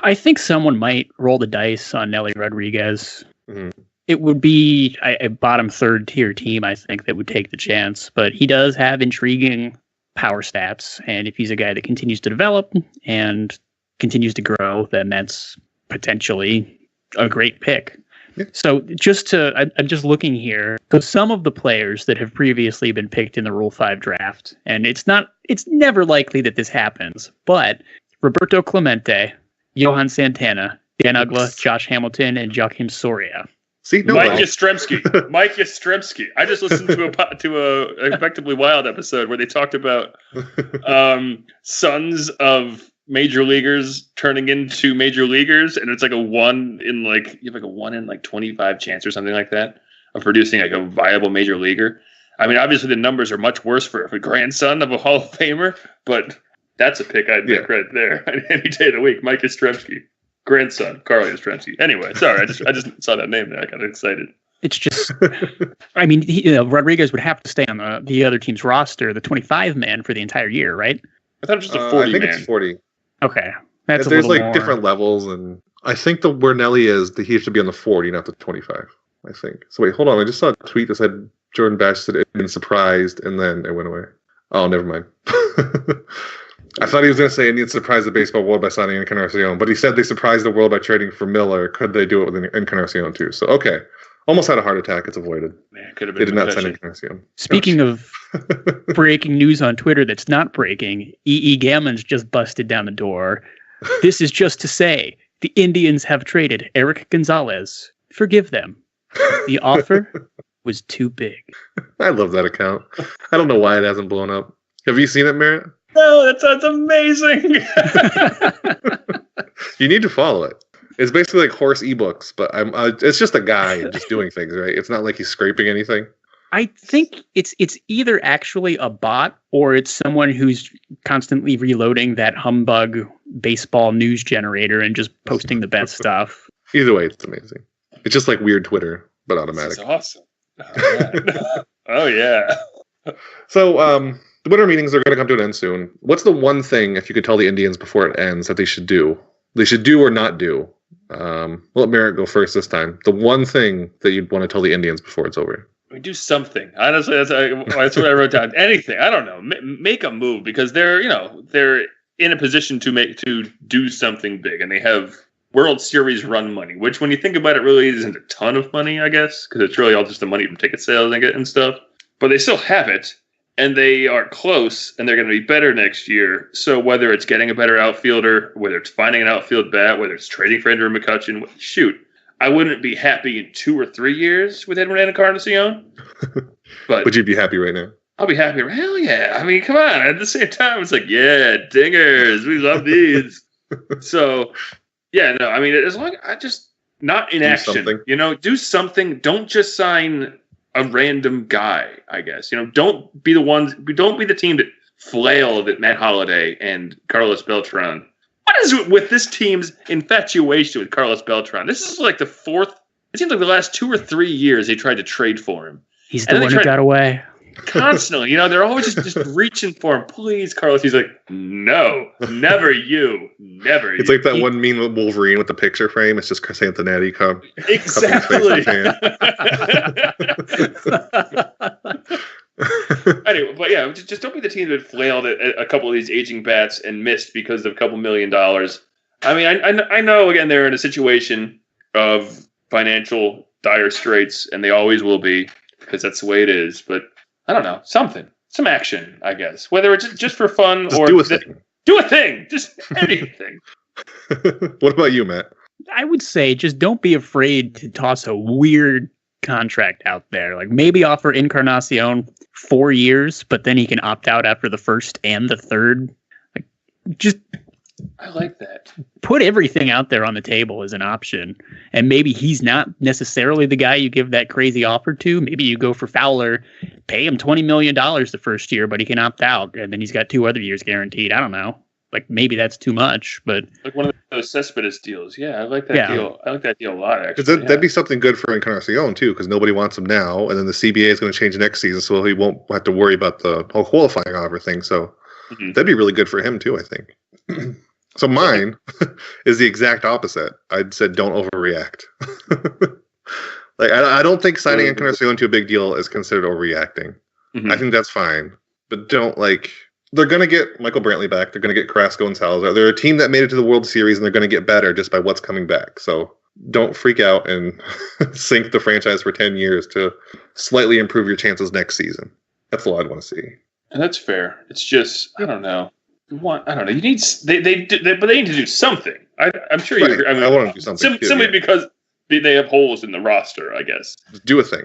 I think someone might roll the dice on Nelly Rodriguez. Mm-hmm. It would be a bottom third tier team, I think, that would take the chance. But he does have intriguing power stats, and if he's a guy that continues to develop and continues to grow, then that's potentially a great pick. Yeah. So I'm just looking here. So some of the players that have previously been picked in the Rule 5 draft, and it's never likely that this happens, but Roberto Clemente, Johan Santana, Dan Uggla, Josh Hamilton, and Joakim Soria. See, Mike Yastrzemski. I just listened to a Effectively Wild episode where they talked about sons of major leaguers turning into major leaguers, and it's like a 1 in like 25 chance or something like that of producing like a viable major leaguer. I mean, obviously the numbers are much worse for a grandson of a Hall of Famer, but that's a pick I'd make right there any day of the week. Mike Yastrzemski, grandson Carl Yastrzemski. Anyway, sorry, I just saw that name there. I got excited. It's just, I mean, Rodriguez would have to stay on the other team's roster, the 25 man, for the entire year, right? I thought it was just a 40 I think man. It's 40. Okay, that's there's like more. Different levels, and I think where Nelly is, he should be on the 40, not the 25. I think. So wait, hold on. I just saw a tweet that said Jordan Bash said it been surprised, and then it went away. Oh, never mind. I thought he was going to say Indians surprised the baseball world by signing Encarnacion, but he said they surprised the world by trading for Miller. Could they do it with Encarnacion too? So okay, almost had a heart attack. It's avoided. Man, could have been. They did not sign Encarnacion. Speaking of breaking news on Twitter that's not breaking, E.E. Gammon's just busted down the door. This is just to say the Indians have traded Eric Gonzalez. Forgive them. The offer was too big. I love that account. I don't know why it hasn't blown up. Have you seen it, Merritt? No, that sounds amazing. You need to follow it. It's basically like horse ebooks, but it's just a guy just doing things, right? It's not like he's scraping anything. I think it's either actually a bot or it's someone who's constantly reloading that humbug baseball news generator and just posting the best stuff. Either way, it's amazing. It's just like weird Twitter, but automatic. That's awesome. Oh, yeah. So, the winter meetings are going to come to an end soon. What's the one thing, if you could tell the Indians before it ends, that they should do? They should do or not do? We'll let Merritt go first this time. The one thing that you'd want to tell the Indians before it's over. We do something. Honestly, that's what I wrote down. Anything. I don't know. Make a move because they're in a position to do something big, and they have World Series run money, which when you think about it, really isn't a ton of money, I guess, because it's really all just the money from ticket sales and stuff. But they still have it, and they are close, and they're going to be better next year. So whether it's getting a better outfielder, whether it's finding an outfield bat, whether it's trading for Andrew McCutchen, shoot. I wouldn't be happy in 2 or 3 years with Edwin Encarnacion. But would you be happy right now? I'll be happy. Hell yeah. I mean, come on. At the same time, it's like, yeah, dingers. We love these. So, yeah, no, I mean, as long as I just not inaction, do something. Don't just sign a random guy, I guess. Don't be the team that flail that Matt Holliday and Carlos Beltran. What is it with this team's infatuation with Carlos Beltran? This is like the fourth. It seems like the last 2 or 3 years they tried to trade for him. He's the one who got away. Constantly, they're always just reaching for him. Please, Carlos. He's like, no, never you, never. It's like that one meme with Wolverine with the picture frame. It's just Chris Antonetti exactly. Anyway, but yeah, just don't be the team that flailed at a couple of these aging bats and missed because of a couple $1 million. I mean, I know, again, they're in a situation of financial dire straits, and they always will be because that's the way it is. But I don't know, some action, I guess. Whether it's just for fun or do a thing. Do a thing, just anything. What about you, Matt? I would say just don't be afraid to toss a weird contract out there. Like maybe offer Encarnacion 4 years, but then he can opt out after the first and the third. Like just I like that. Put everything out there on the table as an option. And maybe he's not necessarily the guy you give that crazy offer to. Maybe you go for Fowler, pay him $20 million the first year, but he can opt out. And then he's got 2 other years guaranteed. I don't know. Like, maybe that's too much, but like one of those Cespedes deals. Yeah, I like that deal. I like that deal a lot, actually. Because that'd be something good for Encarnacion, too, because nobody wants him now. And then the CBA is going to change next season, so he won't have to worry about the whole qualifying offer thing. So that'd be really good for him, too, I think. So mine is the exact opposite. I'd said don't overreact. Like I don't think signing Encarnacion to a big deal is considered overreacting. I think that's fine, but don't they're going to get Michael Brantley back. They're going to get Carrasco and Salazar. They're a team that made it to the World Series, and they're going to get better just by what's coming back. So don't freak out and sink the franchise for 10 years to slightly improve your chances next season. That's all I'd want to see. And that's fair. It's just I don't know. I don't know. You need they need to do something. I'm sure you. Right. I want to do something. Simply because they have holes in the roster, I guess. Just do a thing.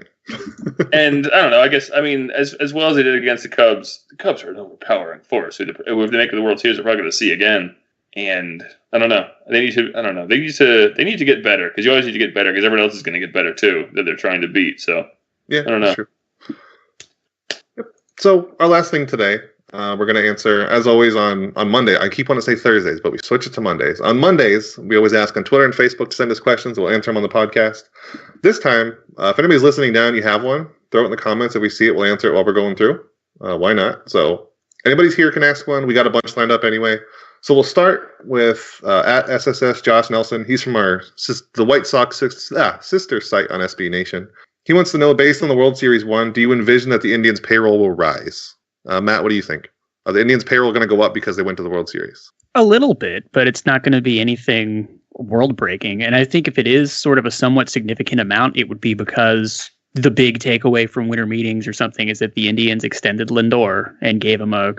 And I don't know. I guess as well as they did against the Cubs are an overpowering force. If they make the World Series, they're probably going to see again. And I don't know. They need to. I don't know. They need to get better because you always need to get better because everyone else is going to get better too that they're trying to beat. So yeah, I don't know. Sure. Yep. So our last thing today. We're going to answer, as always, on Monday. I keep wanting to say Thursdays, but we switch it to Mondays. On Mondays, we always ask on Twitter and Facebook to send us questions. We'll answer them on the podcast. This time, if anybody's listening now and you have one, throw it in the comments. If we see it, we'll answer it while we're going through. Why not? So anybody's here can ask one. We got a bunch lined up anyway. So we'll start with at SSS Josh Nelson. He's from the White Sox sister site on SB Nation. He wants to know, based on the World Series won, do you envision that the Indians' payroll will rise? Matt, what do you think? Are the Indians' payroll going to go up because they went to the World Series? A little bit, but it's not going to be anything world-breaking. And I think if it is sort of a somewhat significant amount, it would be because the big takeaway from winter meetings or something is that the Indians extended Lindor and gave him a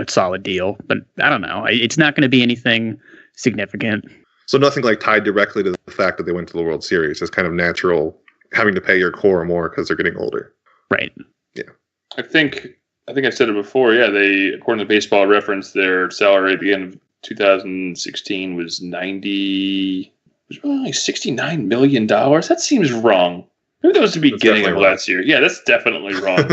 solid deal. But I don't know. It's not going to be anything significant. So nothing like tied directly to the fact that they went to the World Series. It's kind of natural having to pay your core more because they're getting older. Right. Yeah. I think I've said it before. Yeah, they, according to Baseball Reference, their salary at the end of 2016 was $69 million. That seems wrong. Maybe that was the beginning of last year. Yeah, that's definitely wrong. Is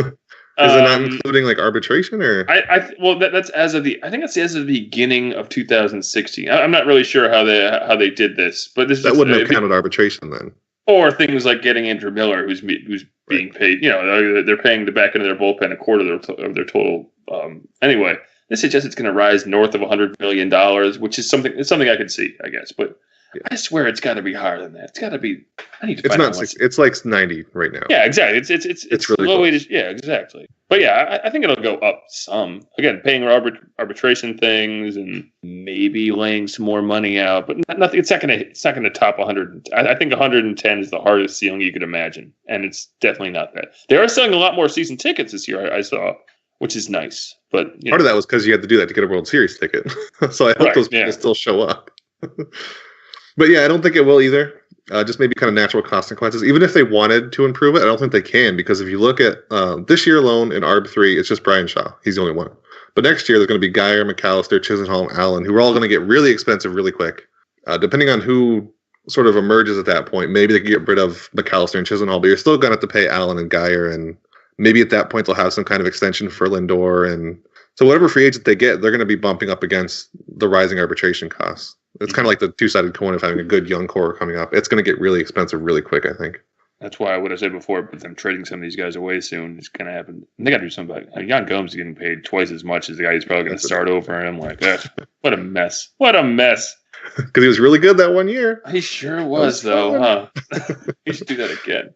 it not including like arbitration or? That's as of the. I think that's as of the beginning of 2016. I'm not really sure how they did this, but this wouldn't have counted arbitration then. Or things like getting Andrew Miller, who's being paid. You know, they're paying the back end of their bullpen a quarter of their total. Anyway, this suggests it's going to rise north of $100 million, which is something. It's something I could see, I guess. But yeah. I swear it's got to be higher than that. It's got to be. I need to. It's not 60. It's like 90 right now. Yeah, exactly. It's really low. Yeah, exactly. But yeah, I think it'll go up some. Again, paying arbitration things and maybe laying some more money out, but nothing. It's not gonna top 100. I think 110 is the hardest ceiling you could imagine, and it's definitely not that. They are selling a lot more season tickets this year. I saw, which is nice. But part of that was because you had to do that to get a World Series ticket. So I hope those people still show up. But yeah, I don't think it will either. Just maybe kind of natural consequences. Even if they wanted to improve it, I don't think they can, because if you look at this year alone in ARB 3, it's just Brian Shaw. He's the only one. But next year, there's going to be Geyer, McAllister, Chisenhall, Allen, who are all going to get really expensive really quick. Depending on who sort of emerges at that point, maybe they can get rid of McAllister and Chisenhall, but you're still going to have to pay Allen and Geyer, and maybe at that point they'll have some kind of extension for Lindor. And so whatever free agent they get, they're going to be bumping up against the rising arbitration costs. It's kind of like the two-sided coin of having a good young core coming up. It's going to get really expensive really quick, I think. That's why what I said before, but them trading some of these guys away soon is going to happen. And they got to do something about it. Jan Gomes is getting paid twice as much as the guy who's probably going to start over. And I'm like, what a mess. What a mess. Because he was really good that 1 year. He sure was, though, huh? He should do that again.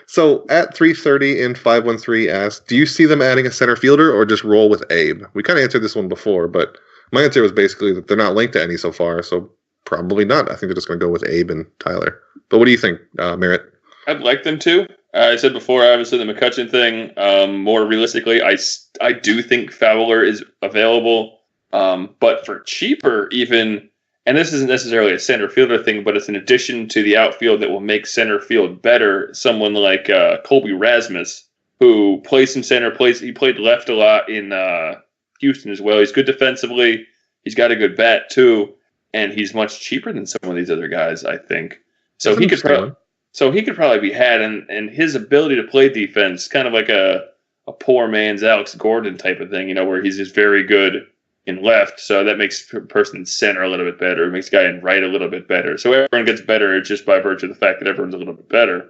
So at 330 in 513 asked, do you see them adding a center fielder or just roll with Abe? We kind of answered this one before, but my answer was basically that they're not linked to any so far, so probably not. I think they're just going to go with Abe and Tyler. But what do you think, Merritt? I'd like them to. I said before, obviously, the McCutchen thing. More realistically, I do think Fowler is available, but for cheaper even, and this isn't necessarily a center fielder thing, but it's an addition to the outfield that will make center field better. Someone like Colby Rasmus, who plays some center, he played left a lot in Houston as well. He's good defensively. He's got a good bat too, and he's much cheaper than some of these other guys, I think. So he could probably be had, and his ability to play defense, kind of like a poor man's Alex Gordon type of thing, where he's just very good in left. So that makes the person in center a little bit better. It makes the guy in right a little bit better. So everyone gets better just by virtue of the fact that everyone's a little bit better.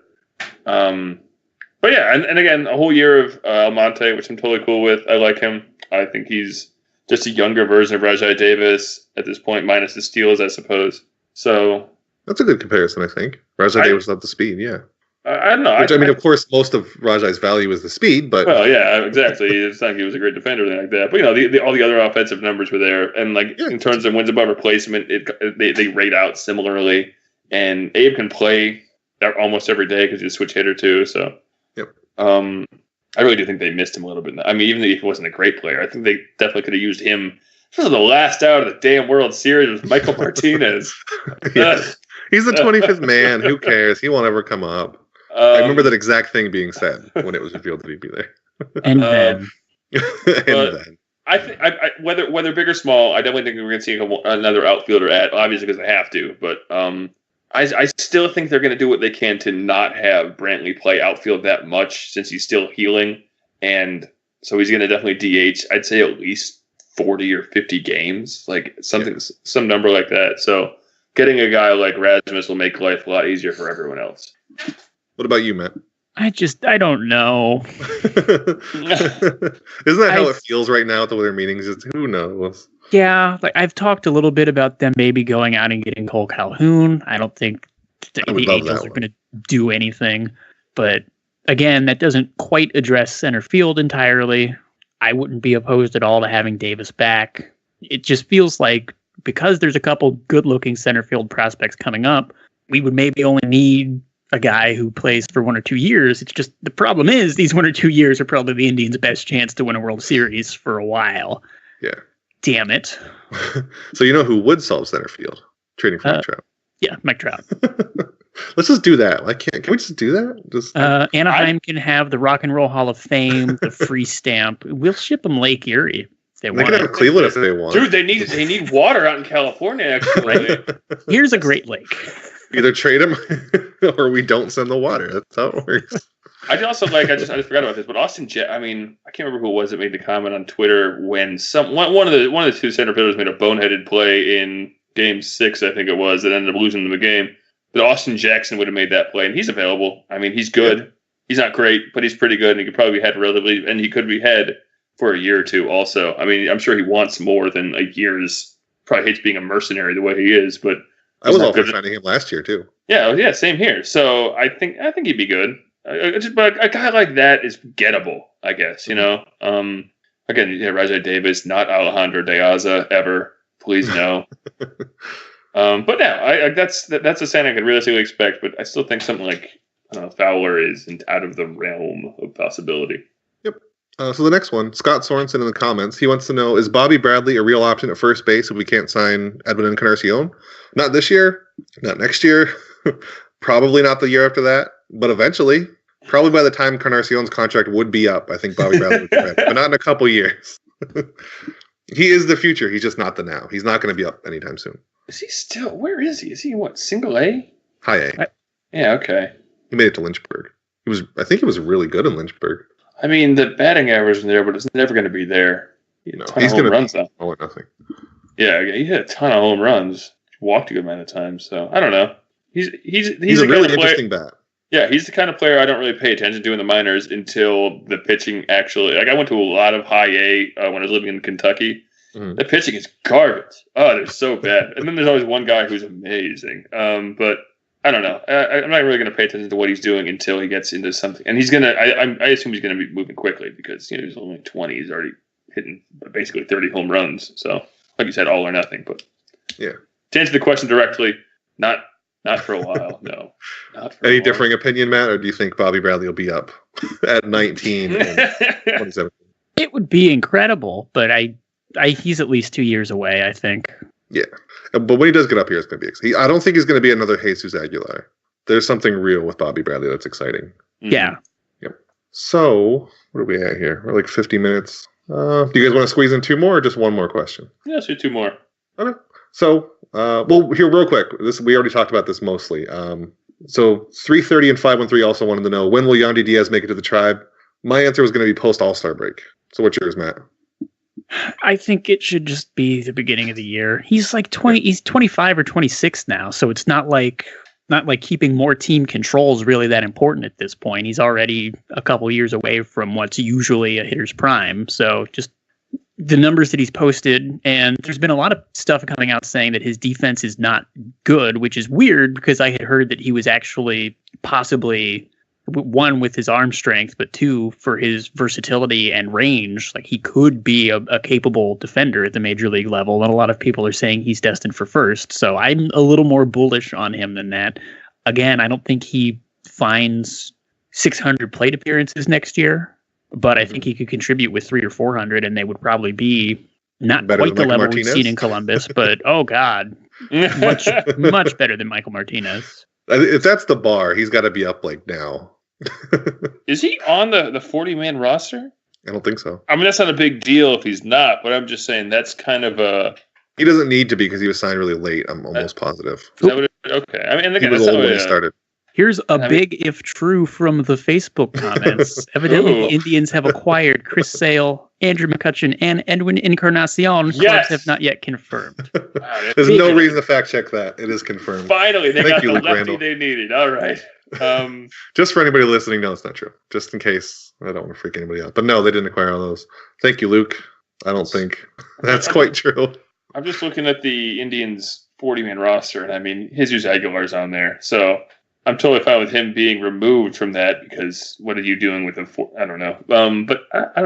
But yeah, and again, a whole year of Almonte, which I'm totally cool with. I like him. I think he's just a younger version of Rajai Davis at this point, minus the steals, I suppose. So that's a good comparison, I think. Rajai Davis without the speed, yeah. I don't know. Which, of course, most of Rajai's value is the speed, but... Well, yeah, exactly. It's not like he was a great defender or anything like that. But, all the other offensive numbers were there. And, in terms of wins above replacement, they rate out similarly. And Abe can play almost every day because he's a switch hitter, too. So, yep. I really do think they missed him a little bit. I mean, even if he wasn't a great player, I think they definitely could have used him for the last out of the damn World Series with Michael Martinez. He's the 25th man. Who cares? He won't ever come up. I remember that exact thing being said when it was revealed that he'd be there. And then. I think whether big or small, I definitely think we're going to see another outfielder obviously because they have to. But I still think they're going to do what they can to not have Brantley play outfield that much since he's still healing. And so he's going to definitely DH, I'd say at least 40 or 50 games, some number like that. So getting a guy like Rasmus will make life a lot easier for everyone else. What about you, Matt? I don't know. Isn't that how it feels right now at the Winter meetings? Who knows? Yeah, I've talked a little bit about them maybe going out and getting Cole Calhoun. I don't think the Angels are going to do anything. But again, that doesn't quite address center field entirely. I wouldn't be opposed at all to having Davis back. It just feels like because there's a couple good-looking center field prospects coming up, we would maybe only need a guy who plays for 1 or 2 years. It's just the problem is these 1 or 2 years are probably the Indians' best chance to win a World Series for a while. Yeah. Damn it. So you know who would solve center field? Trading for Mike Trout. Yeah, Mike Trout. Let's just do that. Can we just do that? Anaheim can have the Rock and Roll Hall of Fame, the free stamp. We'll ship them Lake Erie. They can have Cleveland if they want. Dude, they need water out in California, actually. Right? Here's a Great Lake. Either trade them or we don't send the water. That's how it works. I just forgot about this, but Austin I can't remember who it was that made the comment on Twitter when one of the two center fielders made a boneheaded play in Game 6, I think it was, that ended up losing them the game. But Austin Jackson would have made that play, and he's available. I mean, he's good. Yeah. He's not great, but he's pretty good, and he could probably be had relatively, and he could be had for a year or two also. I mean, I'm sure he wants more than a year's. Probably hates being a mercenary the way he is, but I was all for signing him last year too. Yeah, same here. So I think he'd be good. But a guy like that is gettable, I guess. Again, Rajai Davis, not Alejandro De Aza ever. Please no. But no, that's a sign I could realistically expect. But I still think something like Fowler is out of the realm of possibility. Yep. So the next one, Scott Sorensen in the comments, he wants to know, is Bobby Bradley a real option at first base if we can't sign Edwin Encarnacion? Not this year, not next year, probably not the year after that, but eventually, probably by the time Encarnacion's contract would be up, I think Bobby Bradley would be ready, but not in a couple years. He is the future. He's just not the now. He's not going to be up anytime soon. Is he still? Where is he? Is he what? Single A? High A. Yeah. Okay. He made it to Lynchburg. I think he was really good in Lynchburg. I mean, the batting average is there, but it's never going to be there. He's going to runs though. All or nothing. Yeah, he hit a ton of home runs. Walked a good amount of times. So I don't know. He's a really interesting bat. Yeah, he's the kind of player I don't really pay attention to in the minors until the pitching actually. I went to a lot of high A when I was living in Kentucky. Mm-hmm. The pitching is garbage. Oh, they're so bad. And then there's always one guy who's amazing. But I don't know. I'm not really going to pay attention to what he's doing until he gets into something. And he's going to. I assume he's going to be moving quickly because he's only 20. He's already hitting basically 30 home runs. So, like you said, all or nothing. But yeah. To answer the question directly, not for a while. No. Not for Any differing opinion, Matt, or do you think Bobby Bradley will be up at 19 and 27? It would be incredible, but he's at least 2 years away, I think. Yeah. But when he does get up here, it's going to be I don't think he's going to be another Jesus Aguilar. There's something real with Bobby Bradley that's exciting. Yeah. Yep. So, what are we at here? We're like 50 minutes. Do you guys want to squeeze in 2 more or just 1 more question? Yeah, let's do 2 more. Okay. So, well, here real quick. We already talked about this mostly. So 330 and 513 also wanted to know, when will Yandy Diaz make it to the Tribe? My answer was going to be post All-Star break. So what's yours, Matt? I think it should just be the beginning of the year. He's like 20. He's 25 or 26 now, so it's not like keeping more team control is really that important at this point. He's already a couple years away from what's usually a hitter's prime. So just the numbers that he's posted, and there's been a lot of stuff coming out saying that his defense is not good, which is weird because I had heard that he was actually possibly, one, with his arm strength, but two, for his versatility and range. Like, he could be a capable defender at the major league level, and a lot of people are saying he's destined for first. So I'm a little more bullish on him than that. Again, I don't think he finds 600 plate appearances next year, but I think he could contribute with 300 or 400, and they would probably be not better quite the level Martinez? we've seen in Columbus, but oh god, much better than Michael Martinez. If that's the bar, he's got to be up like now. Is he on the 40-man roster? I don't think so. I mean, that's not a big deal if he's not, but I'm just saying that's kind of a... He doesn't need to be because he was signed really late. I'm almost positive. Is that what it, okay. I mean, again, He was that's old not when what he started. Here's a big if true from the Facebook comments. Evidently, the Indians have acquired Chris Sale, Andrew McCutchen, and Edwin Encarnacion. Yes! Clubs have not yet confirmed. Wow, There's no reason to fact check that. It is confirmed. Finally, they Thank got you, the Luke lefty Randall. they needed. All right. Just for anybody listening, no, it's not true. Just in case. I don't want to freak anybody out. But no, they didn't acquire all those. Thank you, Luke. I don't think that's quite true. I'm just looking at the Indians 40-man roster, and I mean, Jesus Aguilar's on there. So I'm totally fine with him being removed from that, because what are you doing with a I don't know. But I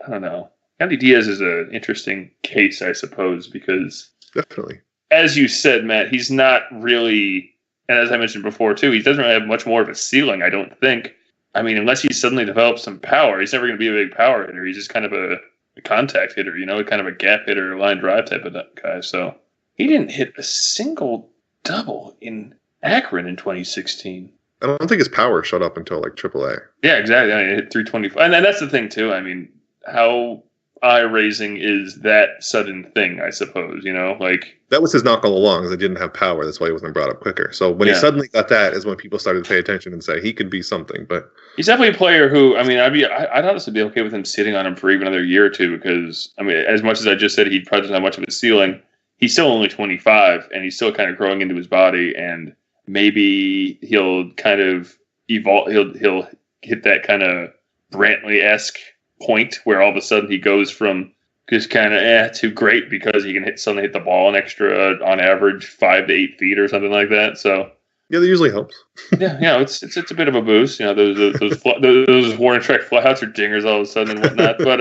don't know. Yandy Diaz is an interesting case, I suppose, because Definitely. as you said, Matt, he's not really, and as I mentioned before too, he doesn't really have much more of a ceiling, I don't think. I mean, unless he suddenly develops some power, he's never going to be a big power hitter. He's just kind of a contact hitter, kind of a gap hitter, line drive type of guy. So he didn't hit a single double in Akron in 2016. I don't think his power showed up until like AAA. Yeah, exactly. I mean, it hit 325. And that's the thing too. I mean, how eye-raising is that sudden thing, I suppose, like... That was his knock all along, is he didn't have power. That's why he wasn't brought up quicker. So when he suddenly got that is when people started to pay attention and say he could be something. But he's definitely a player who, I mean, I'd honestly be okay with him sitting on him for even another year or two, because, I mean, as much as I just said he probably doesn't have much of a ceiling, he's still only 25, and he's still kind of growing into his body, and maybe he'll kind of evolve, he'll hit that kind of Brantley-esque point where all of a sudden he goes from just kind of to great, because he can suddenly hit the ball an extra, on average, 5 to 8 feet or something like that. So yeah, that usually helps. yeah, it's a bit of a boost. Those warning track flyouts or dingers all of a sudden and whatnot. But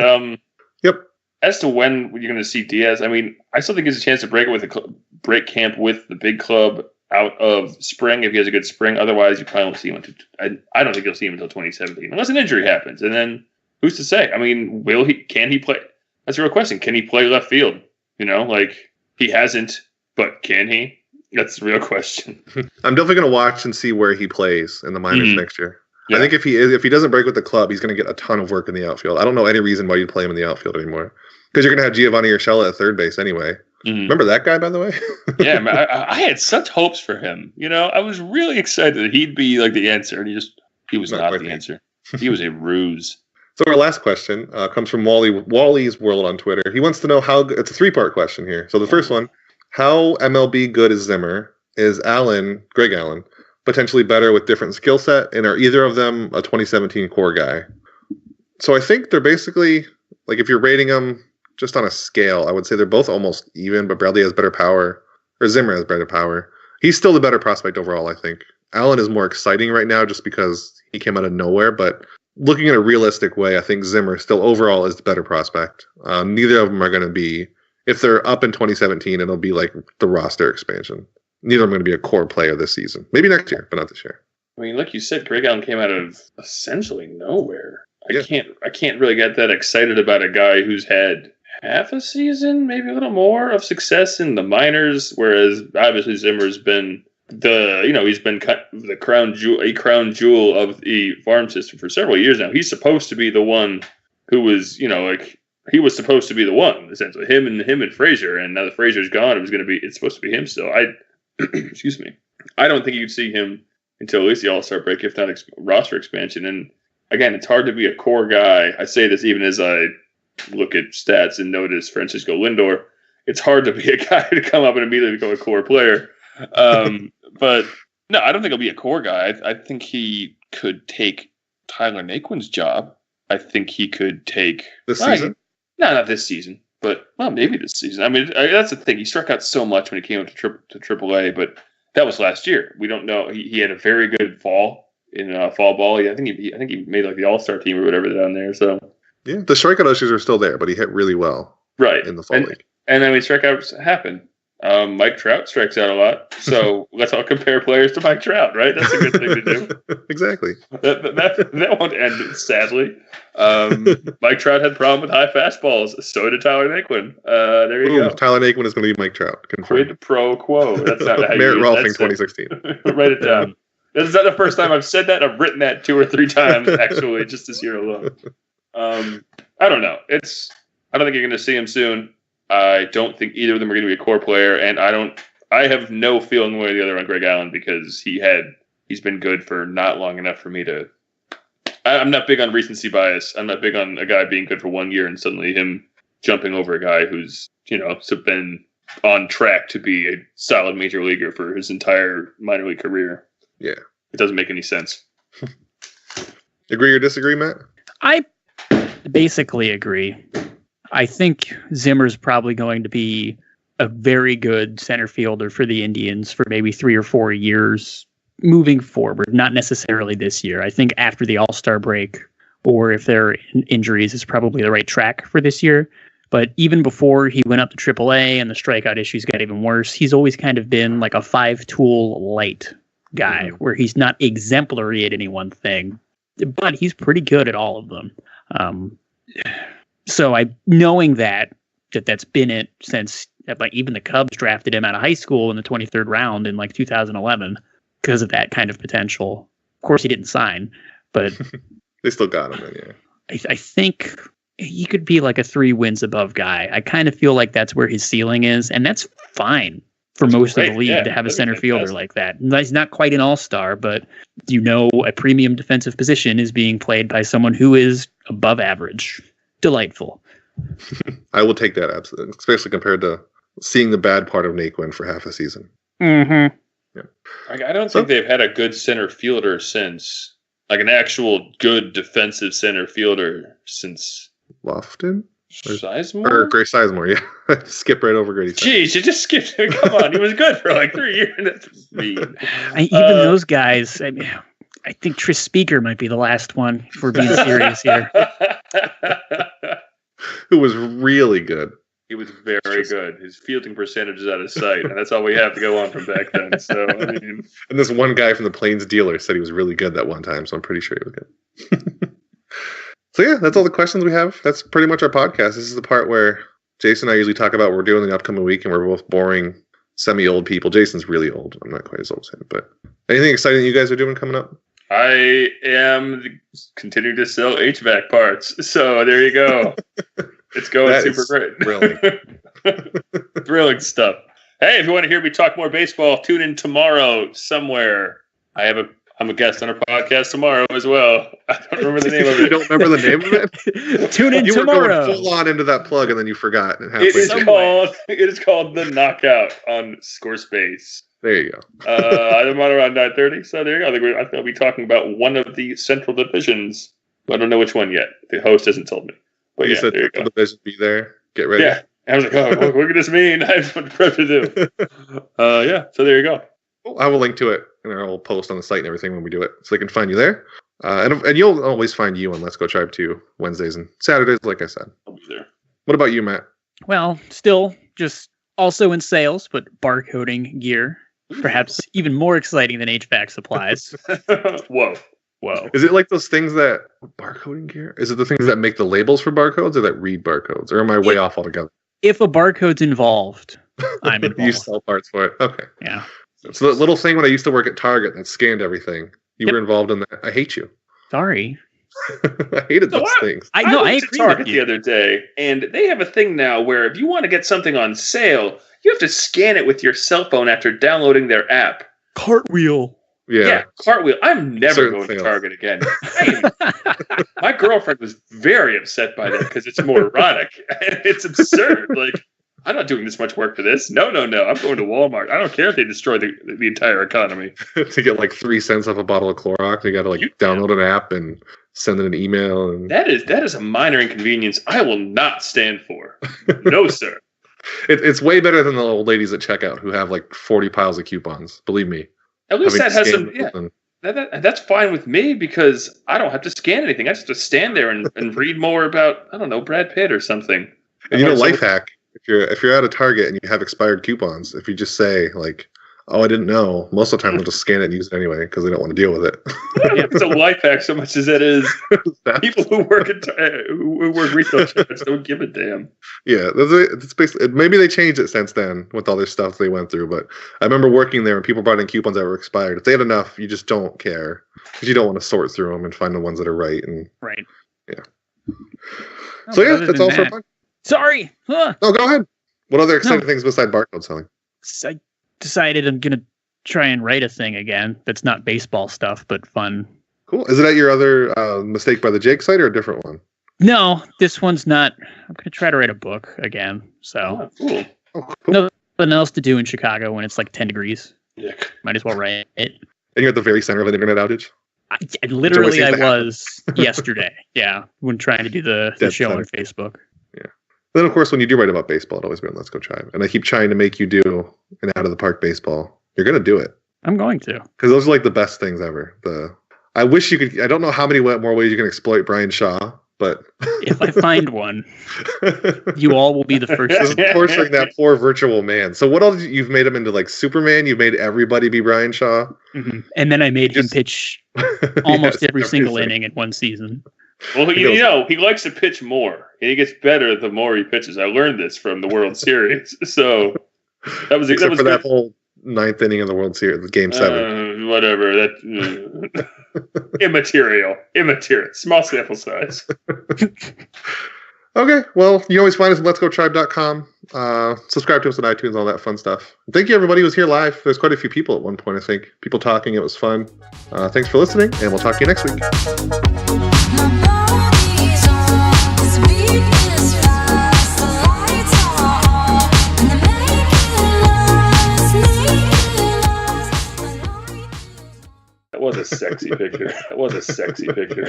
yep. As to when you're going to see Diaz, I mean, I still think he has a chance to break camp with the big club out of spring if he has a good spring. Otherwise, you probably won't see him until I don't think you'll see him until 2017, unless an injury happens, and then who's to say? I mean, can he play? That's a real question. Can he play left field? Like, he hasn't, but can he? That's the real question. I'm definitely going to watch and see where he plays in the minors next year. Yeah. I think if he doesn't break with the club, he's going to get a ton of work in the outfield. I don't know any reason why you'd play him in the outfield anymore, because you're going to have Giovanni Urshela at third base anyway. Remember that guy, by the way? Yeah, man, I had such hopes for him. I was really excited that he'd be like the answer, and he was not the answer. He was a ruse. So our last question comes from Wally's World on Twitter. He wants to know it's a 3-part question here. So the first one, how MLB good is Zimmer? Is Greg Allen, potentially better with different skill set? And are either of them a 2017 core guy? So I think they're basically, like, if you're rating them just on a scale, I would say they're both almost even, but Bradley has better power, or Zimmer has better power. He's still the better prospect overall, I think. Allen is more exciting right now just because he came out of nowhere, but looking in a realistic way, I think Zimmer still overall is the better prospect. Neither of them are going to be, if they're up in 2017, it'll be like the roster expansion. Neither of them are going to be a core player this season. Maybe next year, but not this year. I mean, like you said, Greg Allen came out of essentially nowhere. I can't really get that excited about a guy who's had half a season, maybe a little more, of success in the minors, whereas obviously Zimmer's been he's been the crown jewel of the farm system for several years now. He's supposed to be the one who was, like he was supposed to be the one, essentially. Him and Frazier, and now that Frazier's gone, it's supposed to be him still. Excuse me. I don't think you could see him until at least the All-Star break, if not roster expansion. And again, it's hard to be a core guy. I say this even as I look at stats and notice Francisco Lindor. It's hard to be a guy to come up and immediately become a core player. But no, I don't think he'll be a core guy. I think he could take Tyler Naquin's job. I think he could take this season. No, not this season, but maybe this season. I mean, that's the thing. He struck out so much when he came up to AAA, but that was last year. We don't know. He had a very good fall in fall ball. I think he made like the All-Star team or whatever down there. So yeah, the strikeout issues are still there, but he hit really well in the fall league. And I mean, strikeouts happen. Mike Trout strikes out a lot, so let's all compare players to Mike Trout, right? That's a good thing to do. Exactly. That won't end, sadly. Mike Trout had a problem with high fastballs. So did Tyler Naquin. There you go. Tyler Naquin is going to be Mike Trout. Confirmed. Quid pro quo. That's not how Merritt Rolfing 2016. Write it down. This is not the first time I've said that. I've written that 2 or 3 times, actually, just this year alone. I don't know. I don't think you're going to see him soon. I don't think either of them are going to be a core player, and I have no feeling one way or the other on Greg Allen because he's been good for not long enough for me to. I'm not big on recency bias. I'm not big on a guy being good for 1 year and suddenly him jumping over a guy who's been on track to be a solid major leaguer for his entire minor league career. Yeah, it doesn't make any sense. Agree or disagree, Matt? I basically agree. I think Zimmer's probably going to be a very good center fielder for the Indians for maybe 3 or 4 years moving forward, not necessarily this year. I think after the All-Star break, or if there are injuries, is probably the right track for this year. But even before he went up to AAA and the strikeout issues got even worse, he's always kind of been like a 5-tool light guy where he's not exemplary at any one thing, but he's pretty good at all of them. So knowing that's been it since like even the Cubs drafted him out of high school in the 23rd round in like 2011 because of that kind of potential. Of course, he didn't sign, but they still got him. Then, yeah, I think he could be like a 3 wins above guy. I kind of feel like that's where his ceiling is, and that's fine for most of the league to have a center fielder like that. He's not quite an all-star, but a premium defensive position is being played by someone who is above average. Delightful. I will take that, absolutely, especially compared to seeing the bad part of Naquin for half a season. Mm-hmm. Yeah. I don't think they've had a good center fielder since, like an actual good defensive center fielder since Lofton? Sizemore? Or Grace Sizemore, yeah. Skip right over Grady. Jeez, you just skipped. Come on, he was good for like 3 years. That's mean. Even those guys, I think Tris Speaker might be the last one, if we're being serious here. Who was really good. He was very good. His fielding percentage is out of sight, and that's all we have to go on from back then. So, and this one guy from the Plains dealer said he was really good that one time, so I'm pretty sure he was good. So yeah, that's all the questions we have. That's pretty much our podcast. This is the part where Jason and I usually talk about what we're doing in the upcoming week, and we're both boring, semi-old people. Jason's really old. I'm not quite as old as him, but anything exciting you guys are doing coming up? I am continuing to sell HVAC parts. So there you go. It's going super great. Thrilling. Thrilling stuff. Hey, if you want to hear me talk more baseball, tune in tomorrow somewhere. I'm a guest on a podcast tomorrow as well. I don't remember the name of it. You don't remember the name of it? Tune in tomorrow. You were going full on into that plug and then you forgot. It is called The Knockout on Squarespace. There you go. I'm on around 9:30, so there you go. I think I'll be talking about one of the Central Divisions. I don't know which one yet. The host hasn't told me. But you said there you Central Division, be there. Get ready. Yeah. I was like, oh, what could this mean? I have what prep to do. Yeah, so there you go. Well, I will link to it in our old post on the site and everything when we do it, so they can find you there. And you'll always find you on Let's Go Tribe 2 Wednesdays and Saturdays, like I said. I'll be there. What about you, Matt? Well, still just also in sales, but barcoding gear. Perhaps even more exciting than HVAC supplies. Whoa. Is it like those things that barcoding gear? Is it the things that make the labels for barcodes or that read barcodes? Or am I way off altogether? If a barcode's involved, I'm involved. You sell parts for it. Okay. Yeah. So the little thing when I used to work at Target that scanned everything, you were involved in that. I hate you. Sorry. I hated those things. I went to Target the other day, and they have a thing now where if you want to get something on sale, you have to scan it with your cell phone after downloading their app. Cartwheel. Yeah, cartwheel. I'm never going to Target again. My girlfriend was very upset by that because it's more erotic. It's absurd. Like, I'm not doing this much work for this. No. I'm going to Walmart. I don't care if they destroy the entire economy. To get like 3 cents off a bottle of Clorox, you got to download an app and send in an email. And that is a minor inconvenience I will not stand for. No, sir. It's way better than the old ladies at checkout who have like 40 piles of coupons. Believe me. At least that has some. Yeah, that's fine with me because I don't have to scan anything. I just have to stand there and read more about, I don't know, Brad Pitt or something. And life hack: if you're at a Target and you have expired coupons, if you just say like, "Oh, I didn't know," most of the time they'll just scan it and use it anyway because they don't want to deal with it. It's a life hack so much as it is. People who work retail shops don't give a damn. Yeah, it's basically, maybe they changed it since then with all this stuff they went through. But I remember working there and people brought in coupons that were expired. If they had enough, you just don't care because you don't want to sort through them and find the ones that are right. And right. Yeah. So yeah, that's all for fun. Sorry. No, go ahead. What other exciting things beside barcode selling? I decided I'm gonna try and write a thing again that's not baseball stuff but fun. Cool. Is it at your other Mistake by the Jake site or a different one? No, this one's not. I'm gonna try to write a book again. So cool. Nothing else to do in Chicago when it's like 10 degrees. Yeah. Might as well write it. And you're at the very center of an internet outage? I was yesterday. Yeah, when trying to do the show on Facebook. Yeah. Then, of course, when you do write about baseball, it always been Let's Go Tribe. And I keep trying to make you do an out of the park baseball. You're going to do it. I'm going to. Because those are like the best things ever. I wish you could. I don't know how many more ways you can exploit Brian Shaw, but if I find one, you all will be the first. Just torturing that poor virtual man. So what else? You've made him into like Superman. You made everybody be Brian Shaw. Mm-hmm. And then I made him pitch almost every single inning in one season. Well, he likes to pitch more, and he gets better the more he pitches. I learned this from the World Series. So that was except for that whole 9th inning of the World Series, Game 7. Whatever. That immaterial. Small sample size. Okay. Well, you always find us at letsgotribe.com. Subscribe to us on iTunes, all that fun stuff. Thank you, everybody who was here live. There's quite a few people at one point, I think. People talking. It was fun. Thanks for listening, and we'll talk to you next week. That was a sexy picture.